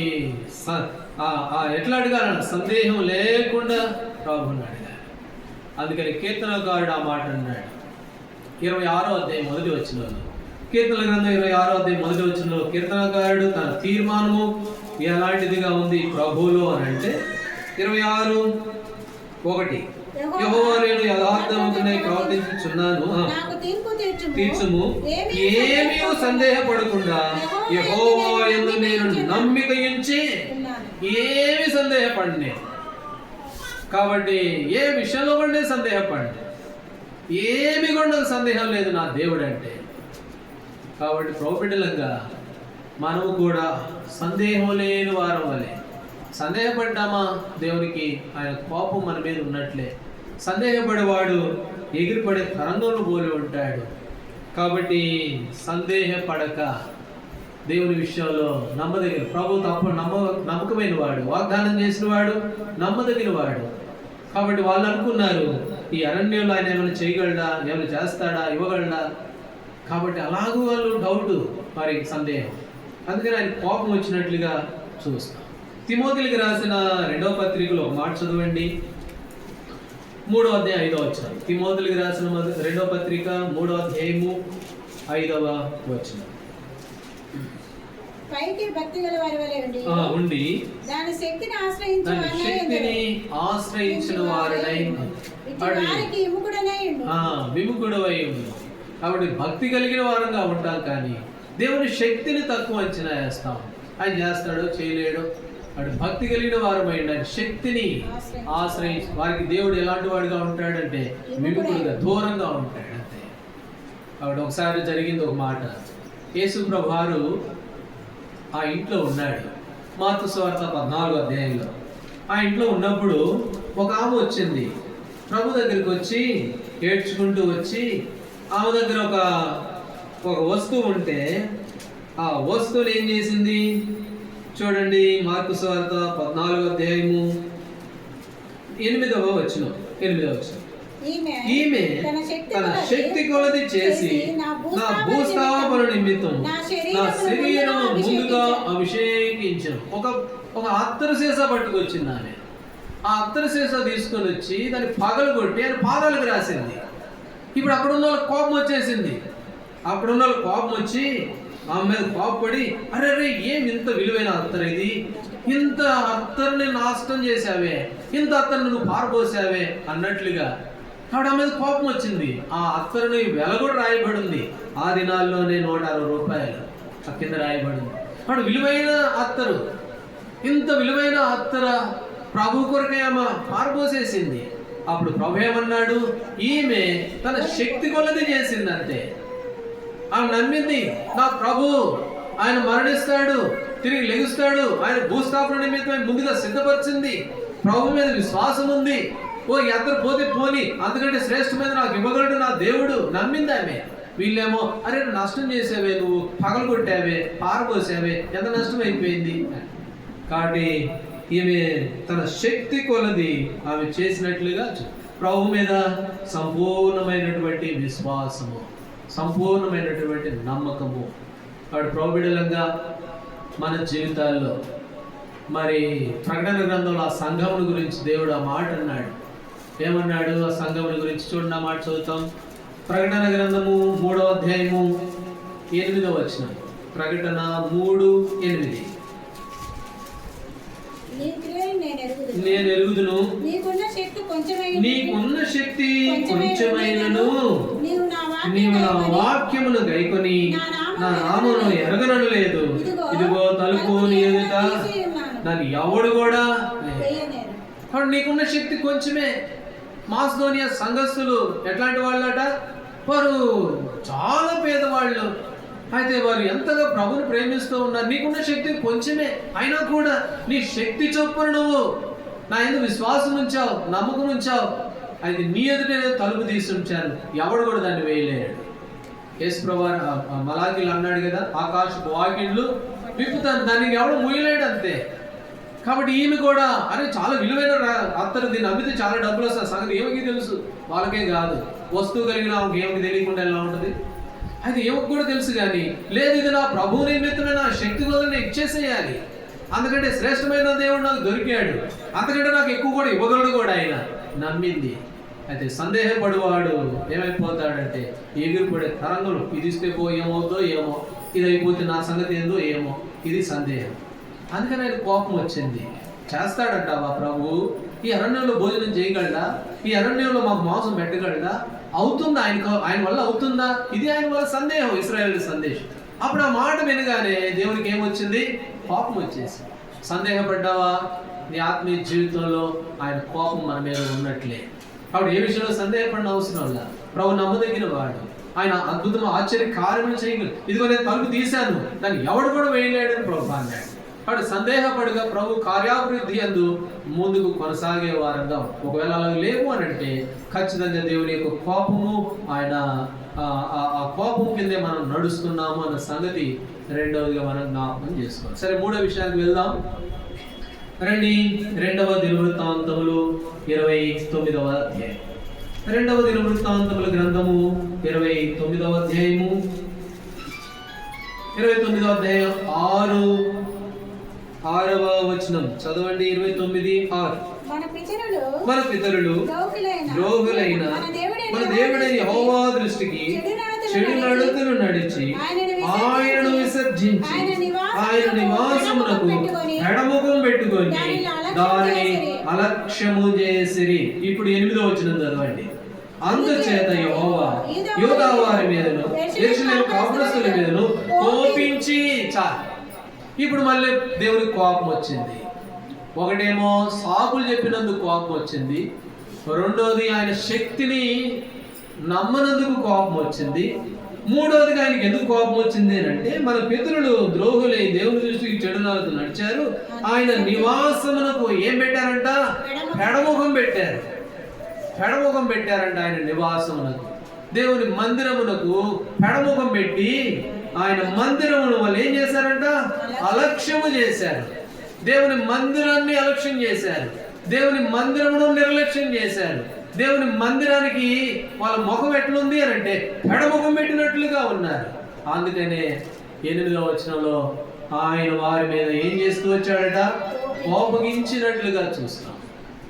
ఎట్లా అడగాల? సందేహం లేకుండా ప్రభువుని అడగాలి. అందుకని కీర్తనకారుడు ఆ మాట అన్నాడు 26వ అధ్యాయం 1వ వచనంలో. కీర్తన గ్రంథం 26వ అధ్యాయం 1వ వచనంలో కీర్తనకారుడు తన తీర్మానము ఎలాంటిదిగా ఉంది ప్రభువులో అని అంటే 26:1 యెహోవా నేను యథార్థవంతుడై ప్రవర్తించుచున్నాను, తీర్చుము. ఏమీ సందేహపడకుండా యెహోవా యందు నేను నమ్మిక ఉంచి ఏమి సందేహపడనే. కాబట్టి ఏ విషయంలో కూడా నేను సందేహపడి, ఏమి కూడా సందేహం లేదు నా దేవుడు అంటే. కాబట్టి ప్రోబిడలంగా మనము కూడా సందేహం లేని వారం వలె, సందేహపడ్డామా దేవునికి ఆయన కోపం మన మీద ఉన్నట్లే. సందేహపడేవాడు ఎగిరిపడే తరంగంలో పోలి ఉంటాడు. కాబట్టి సందేహపడక దేవుని విషయంలో నమ్మదగిన ప్రభు నమ్మకమైన వాడు, వాగ్దానం చేసిన వాడు, నమ్మదగిన వాడు. కాబట్టి వాళ్ళు అనుకున్నారు ఈ అరణ్యంలో ఆయన ఏమైనా చేయగలడా, ఏమైనా చేస్తాడా, ఇవ్వగలడా. కాబట్టి అలాగూ వాళ్ళు డౌట్, మరి సందేహం. అందుకని ఆయన కోపం వచ్చినట్లుగా చూస్తాం. తిమోతికి రాసిన 2వ పత్రికలో ఒక మాట చదవండి, 3వ అధ్యాయం 5వ వచనం. తిమోతికి రాసిన 2వ పత్రిక 3వ అధ్యాయము 5వ వచనం. పైకి భక్తి గల వారి వలె ఉండి దాని శక్తిని ఆశ్రయించిన వారినై విముఖుడవై ఉండు. కాబట్టి భక్తి కలిగిన వారంగా ఉంటాం, కానీ దేవుని శక్తిని తక్కువ అంచనా వేస్తాం. ఆయన చేస్తాడో చేయలేడో. వాడు భక్తి కలిగిన వారమై ఆయన శక్తిని ఆశ్రయించి, వారికి దేవుడు ఎలాంటి వాడుగా ఉంటాడంటే విముఖుడుగా, దూరంగా ఉంటాడు అంతే. కాబట్టి ఒకసారి జరిగింది ఒక మాట. యేసు ప్రభువారు ఆ ఇంట్లో ఉన్నాడు. మార్కు సువార్త 14వ అధ్యాయంలో ఆ ఇంట్లో ఉన్నప్పుడు ఒక ఆమె వచ్చింది. ప్రభు దగ్గరికి వచ్చి ఏడ్చుకుంటూ వచ్చి ఆమె దగ్గర ఒక వస్తువు ఉంటే ఆ వస్తువుని ఏం చేసింది చూడండి. మార్కు సువార్త 14వ అధ్యాయము 8వ వచనం. ఈమె తన శక్తి కొలది చేసి నా భూస్థాపన నిమిత్తం నా శరీరం ముందుగా అభిషేకించను. ఒక అత్తరు సీసా పట్టుకొచ్చింది ఆమె. ఆ అత్తరు సీసా తీసుకొని వచ్చి దాన్ని పగలు కొట్టి ఆయన పాదాలకు రాసింది. ఇప్పుడు అక్కడ ఉన్న వాళ్ళకి కోపం వచ్చేసింది. అక్కడున్న వాళ్ళకి కోపం వచ్చి ఆమె మీద కోపపడి, అరే ఏమి ఇంత విలువైన అత్తరు ఇది, ఇంత అత్తరుని నాశనం చేసావే, ఇంత అత్తరుని నువ్వు పారబోసావే అన్నట్లుగా. కాబట్టి ఆమె మీద కోపం వచ్చింది. ఆ అత్తరుని వెల కూడా రాయబడింది. ఆ దినాల్లోనే 160 రూపాయలు ఆ కింద రాయబడింది. వాడు విలువైన అత్తరు, ఇంత విలువైన అత్తర ప్రభు కొరకే ఆమె పారబోసేసింది. అప్పుడు ప్రభు ఏమన్నాడు, ఈమె తన శక్తి కొలది చేసింది అంతే. ఆమె నమ్మింది, నా ప్రభు ఆయన మరణిస్తాడు, తిరిగి లెగుస్తాడు, ఆయన భూస్థాపన నిమిత్తం ముందుగా సిద్ధపరిచింది. ప్రభు మీద విశ్వాసం ఉంది. ఈ అత్తరు పోతే పోని, అందుకంటే శ్రేష్టమైన నాకు ఇవ్వగలడు నా దేవుడు. నమ్మింది ఆమె. వీళ్ళేమో అరే నష్టం చేసావే, నువ్వు పగలు కొట్టావే, పారబోసావే, ఎంత నష్టం అయిపోయింది. కాబట్టి ఈమె తన శక్తి కొలది ఆమె చేసినట్లుగా ప్రభు మీద సంపూర్ణమైనటువంటి విశ్వాసము, సంపూర్ణమైనటువంటి నమ్మకము. వాడు ప్రోబిడలంగా మన జీవితాల్లో మరి ప్రకటన గ్రంథంలో ఆ సంఘముల గురించి దేవుడు ఆ మాట అన్నాడు. ఏమన్నాడు ఆ సంఘముల గురించి చూడండి. ఆ మాట చదువుతాం. ప్రకటన గ్రంథము 3వ అధ్యాయము 8వ వచనం. ప్రకటన 3:8. నేను ఎరుగుదును, నీకున్న శక్తి కొంచెమైనను నీవు నా వాక్యమును గైకొని నా నామమును ఎరగనను లేదు. ఇదిగో తలుపు నీ ఎదుట, దాన్ని ఎవడు కూడా. నీకున్న శక్తి కొంచెమే. మాసిదోనియా సంఘస్థులు ఎట్లాంటి వాళ్ళట, వారు చాలా పేదవాళ్ళు. అయితే వారు ఎంతగా ప్రభుని ప్రేమిస్తూ ఉన్నారు. నీకున్న శక్తి కొంచెమే, అయినా కూడా నీ శక్తి చొప్పున నువ్వు నా ఎందుకు విశ్వాసం ఉంచావు, నమ్మకం ఉంచావు. అయితే నీ ఎదుటే తలుపు తీసి ఉంచాను, ఎవడు కూడా దాన్ని వేయలేడు. యేసు ప్రభువు మలాకీలు అన్నాడు కదా, ఆకాశపు వాకిళ్ళు విప్పుతాను, దానికి ఎవడు మూయలేడు అంతే. కాబట్టి ఈమె కూడా అరే చాలా విలువైన అత్తరు, దీన్ని అమ్మితే చాలా డబ్బులు వస్తాయి. సంగతి ఏమికి తెలుసు, వాళ్ళకే కాదు, వస్తువు కలిగిన ఆమెకి ఏమికి తెలియకుండా ఎలా ఉంటుంది. అది ఏమికి కూడా తెలుసు. కానీ లేదు, ఇది నా ప్రభువు నిమిత్తమైన శక్తి వల్ల నేను ఇచ్చేసేయాలి, అందుకంటే శ్రేష్టమైన దేవుడు నాకు దొరికాడు, అంతకంటే నాకు ఎక్కువ కూడా ఇవ్వగలడు కూడా. ఆయన నమ్మింది. అయితే సందేహపడువాడు ఏమైపోతాడంటే ఎగిరిపడే తరంగలు, ఇది ఇస్తే ఏమవుతుందో ఏమో, ఇది అయిపోతే నా సంగతి ఏందో ఏమో, ఇది సందేహం. అందుకని ఆయన కోపం వచ్చింది. చేస్తాడంటావా ప్రభు? ఈ అరణ్యంలో భోజనం చేయగలడా? ఈ అరణ్యంలో మాకు మాంసం పెట్టగలడా? అవుతుందా? ఆయన వల్ల అవుతుందా? ఇది ఆయన వల్ల సందేహం, ఇశ్రాయేలు సందేశం. అప్పుడు ఆ మాట వినగానే దేవునికి ఏమొచ్చింది? కోపం వచ్చేసి. సందేహపడ్డావా? నీ ఆత్మీయ జీవితంలో ఆయన కోపం మన మీద ఉన్నట్లే. కాబట్టి ఏ విషయంలో సందేహపడిన అవసరం వల్ల ప్రభు నమ్మదగిన వాడు, ఆయన అద్భుతం ఆశ్చర్య కార్యములు చేయగలరు. ఇదిగో నేను తలుపు తీశాను, దాన్ని ఎవడు కూడా వేయలేడని ప్రభు అన్నాడు. కాబట్టి సందేహపడుగా ప్రభు కార్యాభివృద్ధి అందు ముందుకు కొనసాగే వారంగా, ఒకవేళ అలా లేవు అని అంటే ఖచ్చితంగా దేవుని యొక్క కోపము, ఆయన ఆ కోపం కిందే మనం నడుస్తున్నాము అన్న సంగతి రెండవదిగా మనం జ్ఞాపకం చేసుకోవాలి. సరే, మూడో విషయానికి వెళ్దాం రండి. 2వ దినవృత్తాంతములు 29వ అధ్యాయం. 2వ దినవృత్తాంతముల గ్రంథము 29వ అధ్యాయము 29వ అధ్యాయం 6వ వచనం చదవండి. 29:6. మన పితరులు ద్రోహులైన మన దేవుడైన యెహోవా దృష్టికి చెడు నడతలు నడిచి ఆయనను విసర్జించి ఆయన నివాసమునకు ఎడముఖం పెట్టుకొని దానిని అలక్ష్యము చేసిరి. ఇప్పుడు 8వ వచనం చదవండి. అందుచేత యెహోవా యూదా వారి మీదను యెరూషలేము కాపురస్తుల మీదను కోపించి ఇప్పుడు మళ్ళీ దేవునికి కోపం వచ్చింది. ఒకటేమో సాకులు చెప్పినందుకు కోపం వచ్చింది, రెండోది ఆయన శక్తిని నమ్మనందుకు కోపం వచ్చింది, మూడోదిగా ఆయనకి ఎందుకు కోపం వచ్చింది అంటే మన పితరులు ద్రోహులై దేవుని దృష్టికి చెడునాలతో నడిచారు, ఆయన నివాసమునకు ఏం పెట్టారంట? పెడముఖం పెట్టారు. పెడముఖం పెట్టారంట ఆయన నివాసమునకు, దేవుని మందిరమునకు పెడముఖం పెట్టి ఆయన మందిరమును వాళ్ళు ఏం చేశారంట? అలక్ష్యము చేశారు. దేవుని మందిరాన్ని అలక్ష్యం చేశారు, దేవుని మందిరమును నిర్లక్ష్యం చేశారు. దేవుని మందిరానికి వాళ్ళ ముఖం ఎట్లుంది అని అంటే పెడముఖం పెట్టినట్లుగా ఉన్నారు. అందుకనే 8వ వచనంలో ఆయన వారి మీద ఏం చేస్తూ వచ్చాడట? కోపగించినట్లుగా చూస్తాం.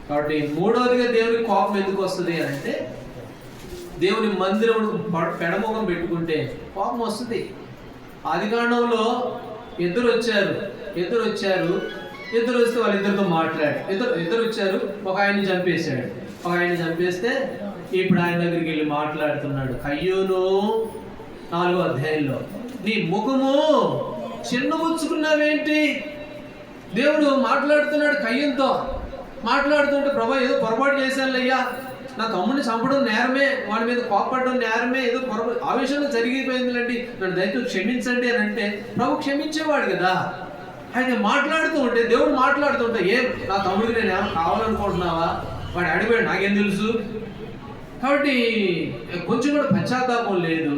కాబట్టి మూడవదిగా దేవుని కోపం ఎందుకు వస్తుంది అని అంటే దేవుని మందిరమును పెడముఖం పెట్టుకుంటే కోపం వస్తుంది. ఆదికాండంలో ఇద్దరు వస్తే వాళ్ళిద్దరితో మాట్లాడు. ఇద్దరు వచ్చారు, ఒక ఆయన్ని చంపేశాడు. ఒక ఆయన్ని చంపేస్తే ఇప్పుడు ఆయన దగ్గరికి వెళ్ళి మాట్లాడుతున్నాడు. కయ్యూను 4వ అధ్యాయంలో నీ ముఖము చిన్నబుచ్చుకున్నావేంటి? దేవుడు మాట్లాడుతున్నాడు కయ్యూనుతో. మాట్లాడుతుంటే ప్రభా ఏదో పొరపాటు చేశానులయ్యా, నా తమ్ముడిని చంపడం నేరమే, వాడి మీద కోపపడడం నేరమే, ఏదో ఆవేశంలో జరిగిపోయిందిలేండి, నన్ను దయతో క్షమించండి అని అంటే ప్రభు క్షమించేవాడు కదా. ఆయన మాట్లాడుతూ ఉంటే, దేవుడు మాట్లాడుతుంటే ఏం నా తమ్ముడికి నేను ఏమైనా కావాలనుకుంటున్నావా? వాడు అడిగాడు, నాకేం తెలుసు. కాబట్టి కొంచెం కూడా పశ్చాత్తాపం లేదు.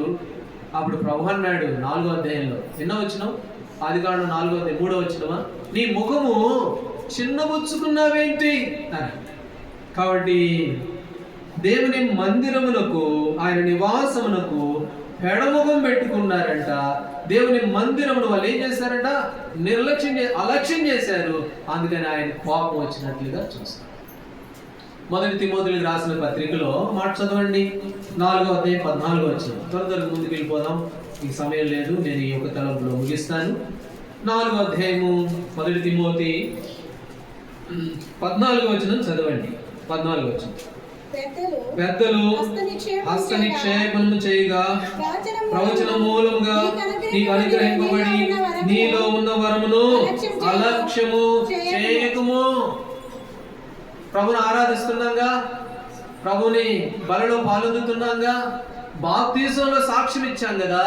అప్పుడు ప్రభు అన్నాడు 4వ అధ్యాయంలో, ఎన్నో వచ్చినావు? ఆదికాండం 4వ అధ్యాయం 3వ వచనమా? నీ ముఖము చిన్నబుచ్చుకున్నావేంటి అని. కాబట్టి దేవుని మందిరమునకు, ఆయన నివాసమునకు పెడముఖం పెట్టుకున్నారంట. దేవుని మందిరమును వాళ్ళు ఏం చేశారంట? అలక్ష్యం చేశారు. అందుకని ఆయన కోపం వచ్చినట్లుగా చూస్తారు. 1 తిమోతికి రాసిన పత్రికలో మాట చదవండి. 4వ అధ్యాయం 14వ వచనం. త్వరగా ముందుకు వెళ్ళిపోదాం, ఈ సమయం లేదు, నేను ఈ యొక్క తలంపులో ముగిస్తాను. 4వ అధ్యాయము 1 తిమోతి 14వ వచనం చదవండి. 14వ వచనం. పెద్దలు హస్త నిక్షేపము చేయగా ప్రవచన మూలముగా నీకు అనుగ్రహింపబడి నీలో ఉన్న వరమును అలక్ష్యము చేయకుము. ప్రభుని ఆరాధిస్తున్నాగా, ప్రభుని బలిలో పాల్గొంటున్నాగా, బాప్తీసంలో సాక్ష్యం ఇచ్చాం కదా.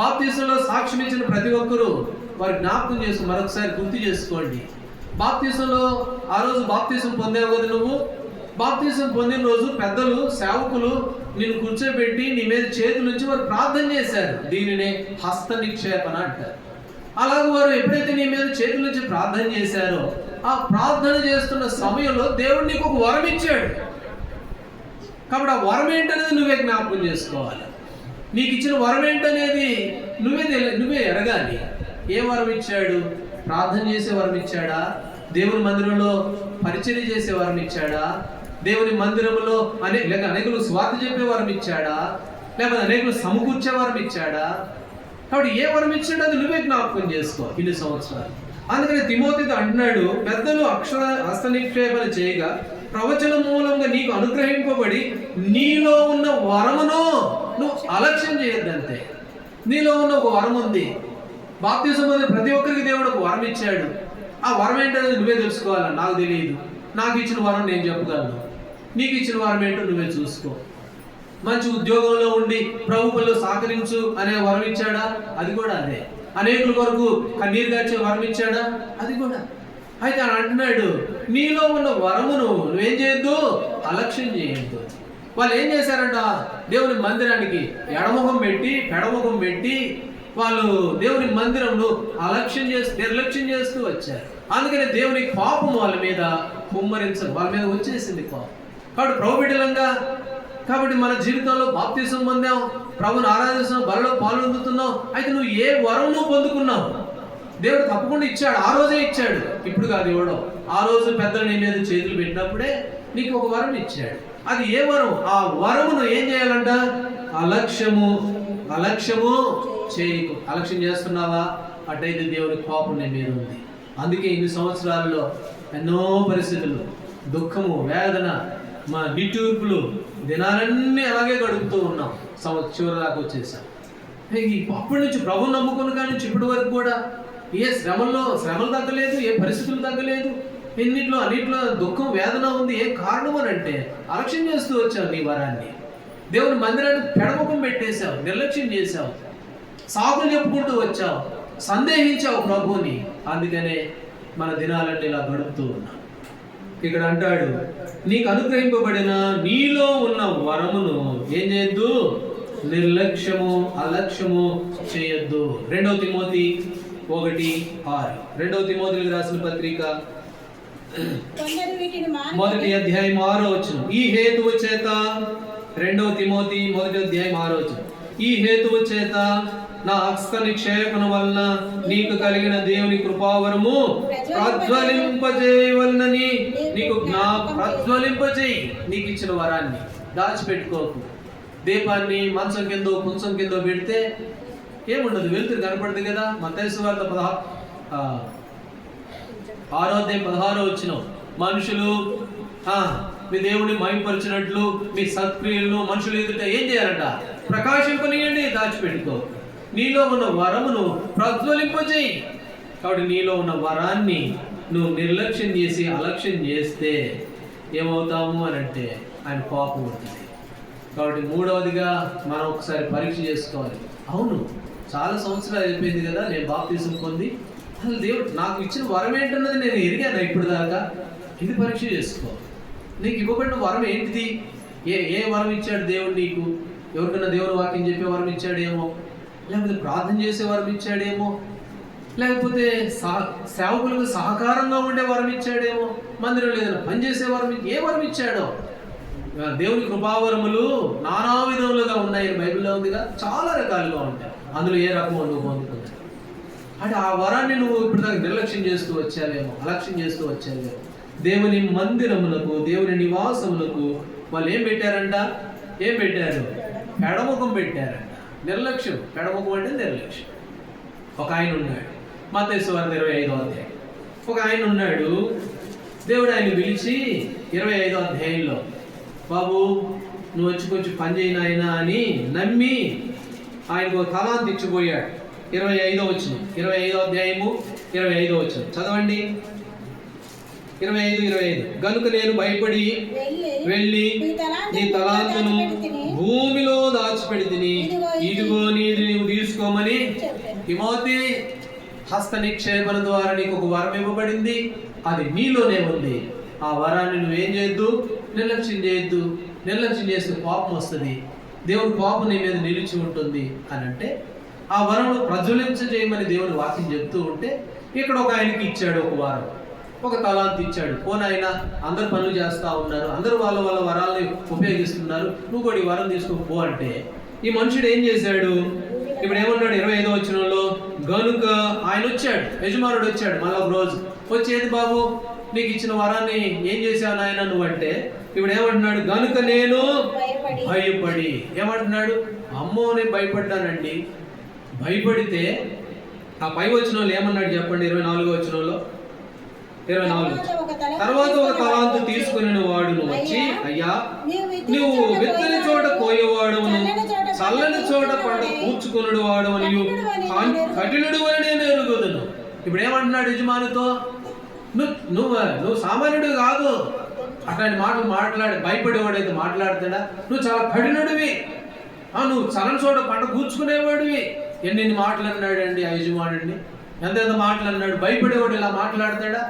బాప్తీసంలో సాక్ష్యం ఇచ్చిన ప్రతి ఒక్కరూ వారి జ్ఞాపకం చేసుకుని మరొకసారి గుర్తు చేసుకోండి. బాప్తీసంలో ఆ రోజు బాప్తీసం పొందావు కదా నువ్వు. బాప్తీసం పొందిన రోజు పెద్దలు, సేవకులు నిన్ను కూర్చోబెట్టి నీ మీద చేతుల నుంచి వారు ప్రార్థన చేశారు. దీనినే హస్త నిక్షేపణ అంటారు. అలాగే వారు ఎప్పుడైతే నీ మీద చేతుల నుంచి ప్రార్థన చేశారో, ఆ ప్రార్థన చేస్తున్న సమయంలో దేవుడు నీకు ఒక వరం ఇచ్చాడు. కాబట్టి ఆ వరం ఏంటనేది నువ్వే జ్ఞాపకం చేసుకోవాలి. నీకు ఇచ్చిన వరం ఏంటనేది నువ్వే ఎరగాలి. ఏ వరం ఇచ్చాడు? ప్రార్థన చేసే వరం ఇచ్చాడా? దేవుని మందిరంలో పరిచర్య చేసే వరం ఇచ్చాడా? దేవుని మందిరంలో అనేకులు స్వార్థ చెప్పే వరం ఇచ్చాడా? లేకపోతే అనేకులు సమకూర్చే వరం ఇచ్చాడా? కాబట్టి ఏ వరం ఇచ్చాడో అది నువ్వే జ్ఞాపకం చేసుకో ఇన్ని సంవత్సరాలు. అందుకని తిమోతితో అంటున్నాడు, పెద్దలు హస్త నిక్షేపణ చేయగా ప్రవచన మూలంగా నీకు అనుగ్రహింపబడి నీలో ఉన్న వరమును నువ్వు అలక్ష్యం చేయొద్దంతే. నీలో ఉన్న ఒక వరం ఉంది. బాప్తిసం పొందిన ప్రతి ఒక్కరికి దేవుడు ఒక వరం ఇచ్చాడు. ఆ వరం ఏంటనేది నువ్వే తెలుసుకోవాలి. నాకు తెలియదు. నాకు ఇచ్చిన వరం నేను చెప్పగలను. నీకు ఇచ్చిన వరం ఏంటో నువ్వే చూసుకో. మంచి ఉద్యోగంలో ఉండి ప్రభు పనులు సహకరించు అనే వరం ఇచ్చాడా? అది కూడా అదే. అనేకుల కొరకు కన్నీరు గార్చే వరం ఇచ్చాడా? అది కూడా. అయితే ఆయన అంటున్నాడు, నీలో ఉన్న వరమును నువ్వేం చేయొద్దు, అలక్ష్యం చేయొద్దు. వాళ్ళు ఏం చేశారంట, దేవుని మందిరానికి ఎడముఖం పెట్టి పెడముఖం పెట్టి వాళ్ళు దేవుని మందిరంలో నిర్లక్ష్యం చేస్తూ వచ్చారు. అందుకని దేవుని కోపం వాళ్ళ మీద వాళ్ళ మీద వచ్చేసింది కోపం. కాబట్టి ప్రభు బిడ్డలంగా, కాబట్టి మన జీవితంలో బాప్తిసం పొందాం, ప్రభుని ఆరాధిస్తున్నాం, బలలో పాల్గొందుతున్నాం. అయితే నువ్వు ఏ వరం నువ్వు పొందుకున్నావు? దేవుడు తప్పకుండా ఇచ్చాడు, ఆ రోజే ఇచ్చాడు, ఇప్పుడు కాదు ఇవ్వడం. ఆ రోజు పెద్దలు నీ మీద చేతులు పెట్టినప్పుడే నీకు ఒక వరం ఇచ్చాడు. అది ఏ వరం? ఆ వరమును ఏం చేయాలంట? అలక్ష్యము చేయకు. అలక్ష్యం చేస్తున్నావా? అటైతే దేవుని కోపం నీ మీద ఉంది. అందుకే ఇన్ని సంవత్సరాల్లో ఎన్నో పరిస్థితులు, దుఃఖము, వేదన, మా నిట్టూర్పులు, దినాలన్నీ అలాగే గడుపుతూ ఉన్నాం. చివరి దాకా వచ్చేసాం. అప్పటి నుంచి ప్రభు నమ్ముకుని కానీ ఇప్పటి వరకు కూడా ఏ శ్రమలు తగ్గలేదు, ఏ పరిస్థితులు తగ్గలేదు. అన్నిట్లో దుఃఖం, వేదన ఉంది. ఏ కారణం అని అంటే అలక్ష్యం చేస్తూ వచ్చావు నీ వరాన్ని. దేవుని మందిరాన్ని పెడముఖం పెట్టేశావు, నిర్లక్ష్యం చేశావు, సాకులు చెప్పుకుంటూ వచ్చావు, సందేహించావు ప్రభువుని. అందుకనే మన దినాలన్నీ ఇలా గడుపుతూ ఉన్నాం. ఇక్కడ అంటాడు, నీకు అనుగ్రహింపబడిన నీలో ఉన్న వరమును ఏం చేయొద్దు, అలక్ష్యము చేయొద్దు. 2 తిమోతి 1:6. 2 తిమోతికి రాసిన పత్రిక 1వ అధ్యాయం 6వ వచనం. ఈ హేతువు చేత 2 తిమోతి 1వ అధ్యాయం 6వ వచనం. ఈ హేతువు చేత నా హస్త నిక్షేపణ వలన నీకు కలిగిన దేవుని కృపావరము ప్రజ్వలింపజేయవలనని ప్రజ్వలింపజేయి. నీకు ఇచ్చిన వరాన్ని దాచిపెట్టుకోకు. దీపాన్ని మంచం కిందో కుంచం కిందో పెడితే ఏముండదు, వెలుతురు కనపడదు కదా. మత్తయి సువార్త 6వ అధ్యాయం 16వ వచనం. మనుషులు మీ దేవుని మహిమపరిచినట్లు మీ సత్క్రియలను మనుషులు ఎదుట ఏం చేయాలంట? ప్రకాశింపనీయండి, దాచిపెట్టుకో. నీలో ఉన్న వరమును ప్రజ్వలింపజేయి. కాబట్టి నీలో ఉన్న వరాన్ని నువ్వు నిర్లక్ష్యం చేసి అలక్ష్యం చేస్తే ఏమవుతాము అని అంటే ఆయన కోపం ఉంటుంది. కాబట్టి 3వదిగా మనం ఒకసారి పరీక్ష చేసుకోవాలి. అవును, చాలా సంవత్సరాలు అయిపోయింది కదా నేను బాప్తిసం పొంది, అసలు దేవుడు నాకు ఇచ్చిన వరం ఏంటన్నది నేను ఎరిగాను ఇప్పుడు దాకా. ఇది పరీక్ష చేసుకో. నీకు ఇవ్వబడిన వరం ఏంటిది? ఏ వరం ఇచ్చాడు దేవుడు నీకు? ఎవరికైనా దేవుని వాక్యం చెప్పే వరం ఇచ్చాడేమో, లేకపోతే ప్రార్థన చేసే వరం ఇచ్చాడేమో, లేకపోతే సేవకులకు సహకారంగా ఉండే వరం ఇచ్చాడేమో, మందిరంలో ఏదైనా పనిచేసే వరం, ఏ వరం ఇచ్చాడో. దేవుని కృపావరములు నానా విధములుగా ఉన్నాయి, బైబిల్లో ఉందిగా, చాలా రకాలుగా ఉంటాయి. అందులో ఏ రకమో నువ్వు పొందుతున్నావు అంటే ఆ వరాన్ని నువ్వు ఇప్పుడు దాకా నిర్లక్ష్యం చేస్తూ వచ్చావేమో, అలక్ష్యం చేస్తూ వచ్చావేమో. దేవుని మందిరములకు, దేవుని నివాసములకు వాళ్ళు ఏం పెట్టారు? పెడముఖం పెట్టారంట. నిర్లక్ష్యం. పెడముఖం అంటే నిర్లక్ష్యం. ఒక ఆయన ఉన్నాడు, మత్తయి సువార్త 25వ అధ్యాయం. ఒక ఆయన ఉన్నాడు, దేవుడు ఆయన పిలిచి 25వ అధ్యాయంలో, బాబు నువ్వు వచ్చి కొంచెం పని చేయను ఆయన అని నమ్మి ఆయనకు తలాంతి ఇచ్చిపోయాడు. 25వ వచనం, 25వ అధ్యాయము 25వ వచనం చదవండి. 25 గనుక నేను భయపడి వెళ్ళి నీ తలాంతును భూమిలో దాచిపెడితిని, ఇదిగో నీది నీవు తీసుకోమని. తిమోతి, హస్త నిక్షేపణ ద్వారా నీకు ఒక వరం ఇవ్వబడింది, అది నీలోనే ఉంది. ఆ వరాన్ని నువ్వేం చేయొద్దు, నిర్లక్ష్యం చేయొద్దు. నిర్లక్ష్యం చేస్తే కోపం వస్తుంది, దేవుని కోపం నీ మీద నిలిచి ఉంటుంది అని అంటే ఆ వరమును ప్రజ్వలించజేయమని దేవుని వాక్యం చెప్తూ ఉంటే, ఇక్కడ ఒక ఆయనకి ఇచ్చాడు ఒక వరం, ఒక తలాంతి ఇచ్చాడు. పోనాయన అందరు పనులు చేస్తూ ఉన్నారు, అందరూ వాళ్ళ వరాలని ఉపయోగిస్తున్నారు, నువ్వు కూడా ఈ వరం తీసుకోపో అంటే ఈ మనుషుడు ఏం చేశాడు? ఇప్పుడు ఏమన్నాడు 25వ వచనంలో, గనుక ఆయన వచ్చాడు, యజమానుడు వచ్చాడు మళ్ళీ ఒక రోజు వచ్చేది, బాబు నీకు ఇచ్చిన వరాన్ని ఏం చేశావు నాయన నువ్వు అంటే, ఇప్పుడు ఏమంటున్నాడు? గనుక నేను భయపడి. ఏమంటున్నాడు? అమ్మో నేను భయపడ్డానండి. భయపడితే ఆ పై వచనంలో ఏమన్నాడు చెప్పండి? 24వ వచనంలో 24. తర్వాత ఒక తలాంతు తీసుకుని వాడును వచ్చి, అయ్యా నువ్వు విత్తని చోట కోయేవాడును, చల్లని చోట పంట కూర్చుకున్నాడు వాడు నీవు కఠినుడు అని నేను ఎరుగుదును. ఇప్పుడు ఏమంటున్నాడు యజమానితో? నువ్వు సామాన్యుడు కాదు, అట్లాంటి మాటలు మాట్లాడి భయపడేవాడైతే మాట్లాడతాడా? నువ్వు చాలా కఠినుడివి, నువ్వు చలని చోట పంట కూర్చుకునేవాడివి, ఎన్ని మాటలు అన్నాడండి ఆ యజమానుడిని, ఎంతెంత మాటలు అన్నాడు. భయపడేవాడు ఇలా మాట్లాడతాడా?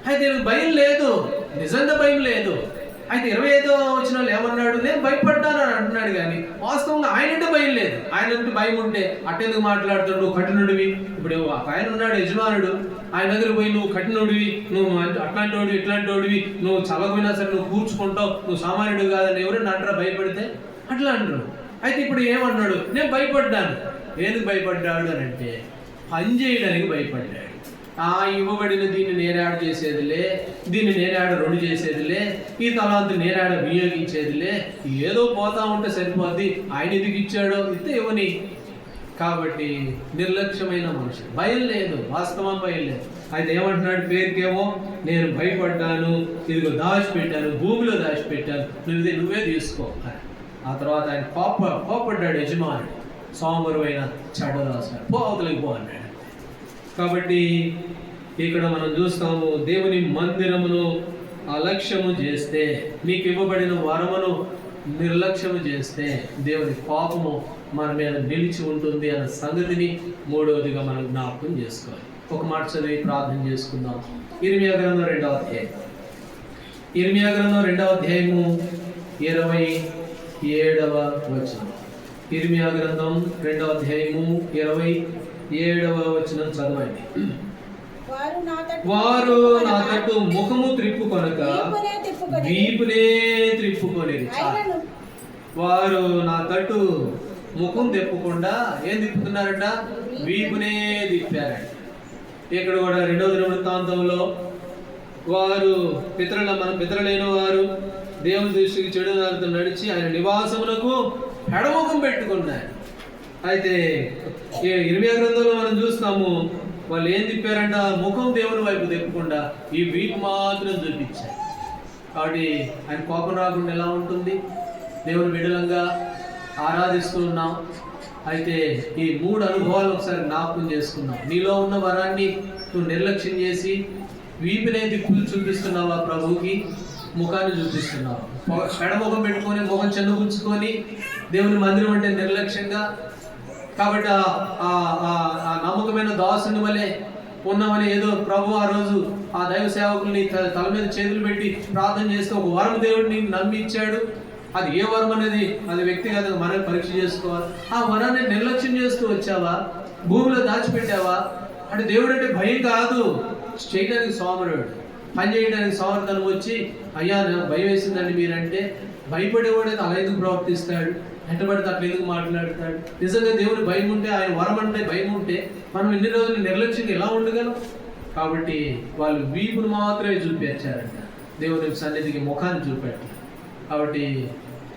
అయితే నీకు భయం లేదు, నిజంగా భయం లేదు. అయితే 25వ వచనంలో ఏమన్నాడు? నేను భయపడ్డాను అని అంటున్నాడు, కానీ వాస్తవంగా ఆయనంటే భయం లేదు. ఆయనంటే భయం ఉంటే అట్టెందుకు మాట్లాడుతాడు? నువ్వు కఠినుడివి. ఇప్పుడు ఆయన ఉన్నాడు యజమానుడు, ఆయన దగ్గర పోయి నువ్వు కఠినుడివి, నువ్వు అట్లాంటి వాడివి, ఇట్లాంటి వాడివి, నువ్వు చల్లకపోయినా సరే నువ్వు కూర్చుకుంటావు, నువ్వు సామాన్యుడు కాదని ఎవరైనా అంటారా? భయపడితే అట్లా అంటారు. అయితే ఇప్పుడు ఏమన్నాడు? నేను భయపడ్డాను. ఎందుకు భయపడ్డాడు అని అంటే పని చేయడానికి భయపడ్డాడు. ఇవ్వబడిన దీన్ని నేనాడ చేసేదిలే, దీన్ని నేనాడ రెండు చేసేదిలే, ఈ తలాంతి నేనాడ వినియోగించేదిలే, ఏదో పోతా ఉంటే సరిపోద్ది, ఆయన ఎందుకు ఇచ్చాడో ఇస్తే ఇవ్వని. కాబట్టి నిర్లక్ష్యమైన మనిషి, భయం లేదు, వాస్తవం భయం లేదు. అయితే ఏమంటున్నాడు? పేరుకేమో నేను భయపడ్డాను, ఇదిగో దాచిపెట్టాను, భూమిలో దాచిపెట్టాను, నువ్వే తీసుకో. ఆ తర్వాత ఆయన కోపడ్డాడు యజమానుడు, సోమరువైన చెడ్డరాశాడు, పో అవతలకి పో అన్నాడు. కాబట్టి ఇక్కడ మనం చూస్తాము, దేవుని మందిరమును అలక్ష్యము చేస్తే, నీకు ఇవ్వబడిన వరమును నిర్లక్ష్యము చేస్తే దేవుని కోపము మన మీద నిలిచి ఉంటుంది అన్న సంగతిని మూడవదిగా మనం జ్ఞాపకం చేసుకోవాలి. ఒక మాట చదివి ప్రార్థన చేసుకుందాం. ఇర్మియా గ్రంథం 2వ అధ్యాయం, ఇర్మియా గ్రంథం 2వ అధ్యాయము 27వ వచనం. ఇర్మియా గ్రంథం 2వ అధ్యాయము 27వ వచనం చదవండి. వారు నా తట్టు ముఖము త్రిప్పుకొనక వీపునే త్రిప్పుకొనేది. వారు నా తట్టు ముఖం తిప్పకుండా ఏం తిప్పుతున్నారంట? వీపునే తిప్పారంట. ఇక్కడ కూడా 2వ దినవృత్తాంతంలో వారు మన పితరులైన వారు దేవుని దృష్టికి చెడు దారితో నడిచి ఆయన నివాసమునకు ఎడముఖం పెట్టుకున్నారు. అయితే ఇర్మియా గ్రంథంలో మనం చూస్తాము, వాళ్ళు ఏం తిప్పారంట? ముఖం దేవుని వైపు తిప్పకుండా ఈ వీపు మాత్రం చూపించారు. కాబట్టి ఆయన కోపం రాకుండా ఎలా ఉంటుంది? దేవుని బిడ్డలంగా ఆరాధిస్తూ ఉన్నాం. అయితే ఈ 3 అనుభవాలు ఒకసారి జ్ఞాపకం చేసుకున్నాం. నీలో ఉన్న వరాన్ని నువ్వు నిర్లక్ష్యం చేసి వీపునే దిక్కులు చూపిస్తున్నావా? ప్రభువుకి ముఖాన్ని చూపిస్తున్నావు. ఎడముఖం పెట్టుకొని ముఖం చెందుపుచ్చుకొని దేవుని మందిరం అంటే నిర్లక్ష్యంగా. కాబట్టి ఆ నమ్మకమైన దాసుని వలె ఉన్నామని ఏదో ప్రభు ఆ రోజు ఆ దైవ సేవకుల్ని తల మీద చేతులు పెట్టి ప్రార్థన చేస్తే ఒక వరం దేవుడిని నమ్మి ఇచ్చాడు. అది ఏ వరం అనేది అది వ్యక్తిగతంగా మనం పరీక్ష చేసుకోవాలి. ఆ వరాన్ని నిర్లక్ష్యం చేస్తూ వచ్చావా? భూమిలో దాచిపెట్టావా? అంటే దేవుడు అంటే భయం కాదు, చేయడానికి సోమరుడు, పని చేయడానికి సోమరితనం వచ్చి అయ్యా నాకు భయం వేసిందండి మీరంటే భయపడేవాడైతే అలా ఎందుకు ప్రవర్తిస్తాడు? ఎట్టబడితే అట్లా ఎందుకు మాట్లాడతాడు? నిజంగా దేవుని భయం ఉంటే, ఆయన వరం అంటే భయం ఉంటే మనం ఇన్ని రోజులు నిర్లక్ష్యంగా ఎలా ఉండగలం? కాబట్టి వాళ్ళు వీపును మాత్రమే చూపించారంట, దేవుని సన్నిధికి ముఖాన్ని చూపెట్టారు. కాబట్టి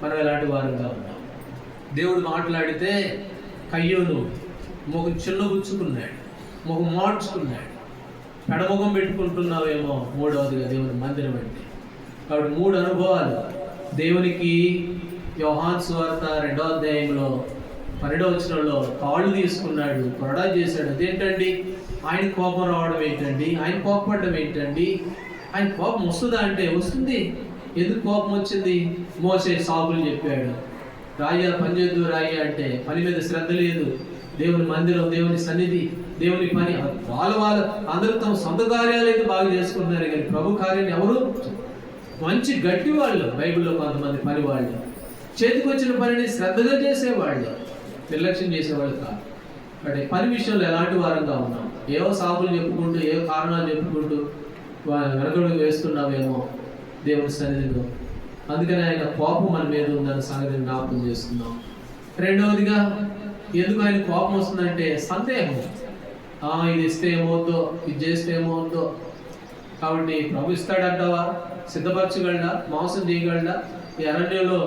మనం ఎలాంటి వారుగా ఉన్నాం? దేవుడు మాట్లాడితే కయ్యోను ముఖం చిన్నగుచ్చుకున్నాడు, ముఖం మార్చుకున్నాడు, పెడముఖం పెట్టుకుంటున్నావేమో. మూడవదిగా దేవుని మందిరం అంటే. కాబట్టి 3 అనుభవాలు దేవునికి. యోహాను సువార్త 2వ అధ్యాయంలో 12వ వచనంలో కాళ్ళు తీసుకున్నాడు, కొరడా చేశాడు. అదేంటండి? ఆయన కోపం రావడం ఏంటండి? ఆయన కోపపడడం ఏంటండి? ఆయన కోపం వస్తుందా అంటే వస్తుంది. ఎందుకు కోపం వచ్చింది? మోసే సాకులు చెప్పాడు. రాయ్యా పని చేద్దు రాయ్యా అంటే పని మీద శ్రద్ధ లేదు. దేవుని మందిరం, దేవుని సన్నిధి, దేవుని పని వాళ్ళ అందరూ తమ సొంత కార్యాలు అయితే బాగా చేసుకుంటున్నారు, కానీ ప్రభు కార్యాన్ని ఎవరు? మంచి గట్టి వాళ్ళు, బైబిల్లో కొంతమంది పని వాళ్ళు, చేతికి వచ్చిన పనిని శ్రద్ధగా చేసేవాళ్ళు, నిర్లక్ష్యం చేసేవాళ్ళు కాదు. అంటే పని విషయంలో ఎలాంటి వారంగా ఉన్నాం? ఏవో సాకులు చెప్పుకుంటూ, ఏవో కారణాలు చెప్పుకుంటూ వెనకడుగు వేస్తున్నామేమో దేవుని సన్నిధిలో. అందుకని ఆయన కోపం మన మీద ఉందన్న సంగతిని జ్ఞాపకం చేస్తున్నాం. రెండవదిగా ఎందుకు ఆయన కోపం వస్తుందంటే సందేహం. ఇది ఇస్తే ఏమవుద్దో, ఇది చేస్తే ఏమవుద్దో. కాబట్టి ప్రభు ఇస్తాడంటావా? సిద్ధపరచగలడా? మాంసం చేయగలడా? ఈ అరణ్యంలో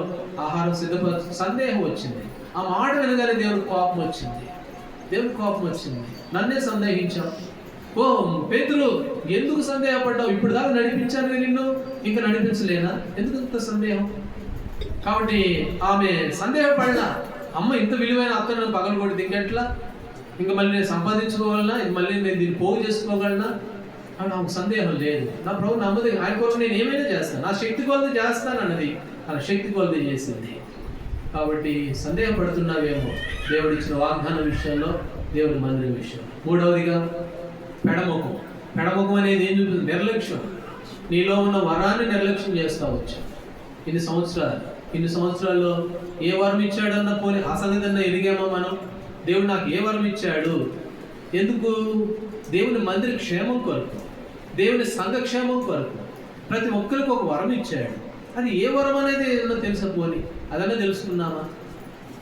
ఆహారం సిద్ధపరచ సందేహం వచ్చింది. ఆ మాట వినగానే దేవుడికి కోపం వచ్చింది. దేవుడికి కోపం వచ్చింది. నన్నే సందేహించావు. ఓ పేతురు, ఎందుకు సందేహపడ్డావు? ఇప్పుడు దాకా నడిపించాను నిన్ను, ఇంకా నడిపించలేనా? ఎందుకు ఇంత సందేహం? కాబట్టి ఆమె సందేహపడినా, అమ్మ ఇంత విలువైన అత్తను పగలగొట్టి దిగ్గట్లా, ఇంకా మళ్ళీ నేను సంపాదించుకోగలనా? మళ్ళీ నేను దీన్ని పోగు చేసుకోగలనా? అని నాకు సందేహం లేదు. నా ప్రభు నమ్మది, ఆయన కోసం నేను ఏమైనా చేస్తాను, నా శక్తి కొలది చేస్తాను అన్నది, తన శక్తి కొలది చేసింది. కాబట్టి సందేహపడుతున్నావేమో దేవుడు ఇచ్చిన వాగ్దానం విషయంలో, దేవుని మందిరం విషయంలో. మూడవదిగా పెడముఖం. పెడముఖం అనేది ఏం చూపిస్తుంది? నిర్లక్ష్యం. నీలో ఉన్న వరాన్ని నిర్లక్ష్యం చేస్తా వచ్చు. ఇన్ని సంవత్సరాల్లో ఏ వరం ఇచ్చాడన్న పోనీ ఆ సంగతి ఎరిగామో మనం? దేవుడు నాకు ఏ వరం ఇచ్చాడు? ఎందుకు? దేవుని మందిర క్షేమం కొరకు, దేవుని సంఘక్షేమం కొరకు ప్రతి ఒక్కరికి ఒక వరం ఇచ్చాడు. అది ఏ వరం అనేది ఏదన్నా తెలుసా? పోనీ అదన్నా తెలుసుకున్నామా?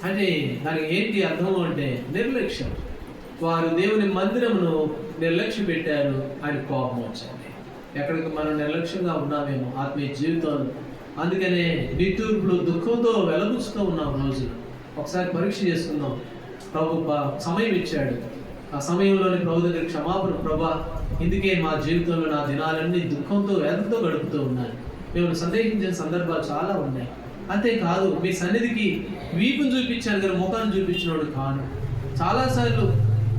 అంటే దానికి ఏంటి అర్థం అంటే నిర్లక్ష్యం. వారు దేవుని మందిరమును నిర్లక్ష్యం పెట్టారు, ఆయన కోపం వచ్చింది. ఎక్కడికి మనం నిర్లక్ష్యంగా ఉన్నామేమో ఆత్మీయ జీవితంలో. అందుకనే నిట్టూర్పులు దుఃఖంతో వెలబుచ్చుతూ ఉన్నాం రోజులు. ఒకసారి పరీక్ష చేసుకుందాం. ప్రభు సమయం ఇచ్చాడు, ఆ సమయంలోని ప్రభు దగ్గర క్షమాపణ, ప్రభా ఇందుకే మా జీవితంలో నా దినాలన్నీ దుఃఖంతో వేదనతో గడుపుతూ ఉన్నాను. మేము సందేహించిన సందర్భాలు చాలా ఉన్నాయి. అంతేకాదు మీ సన్నిధికి వీపును చూపించాను కానీ ముఖాన్ని చూపించినోడు కాను. చాలాసార్లు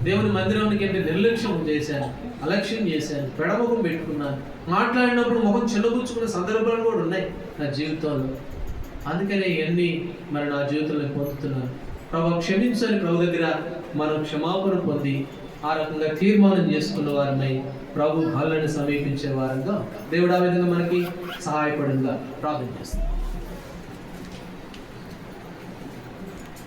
దేవుని మందిరానికి అంటే నిర్లక్ష్యం చేశాను, అలక్ష్యం చేశాను, పెడముఖం పెట్టుకున్నాను. మాట్లాడినప్పుడు ముఖం చిన్నపుచ్చుకునే సందర్భాలు కూడా ఉన్నాయి నా జీవితంలో. అందుకనే ఇవన్నీ మరి నా జీవితంలో పొందుతున్నాను. ప్రభు క్షమించని ప్రభు దగ్గర మనం క్షమాపణ పొంది ఆ రకంగా తీర్మానం చేసుకున్న వారినై ప్రభు బలను సమీపించే వారంగా దేవుడు ఆ విధంగా మనకి సహాయపడంగా ప్రార్థన చేస్తాం.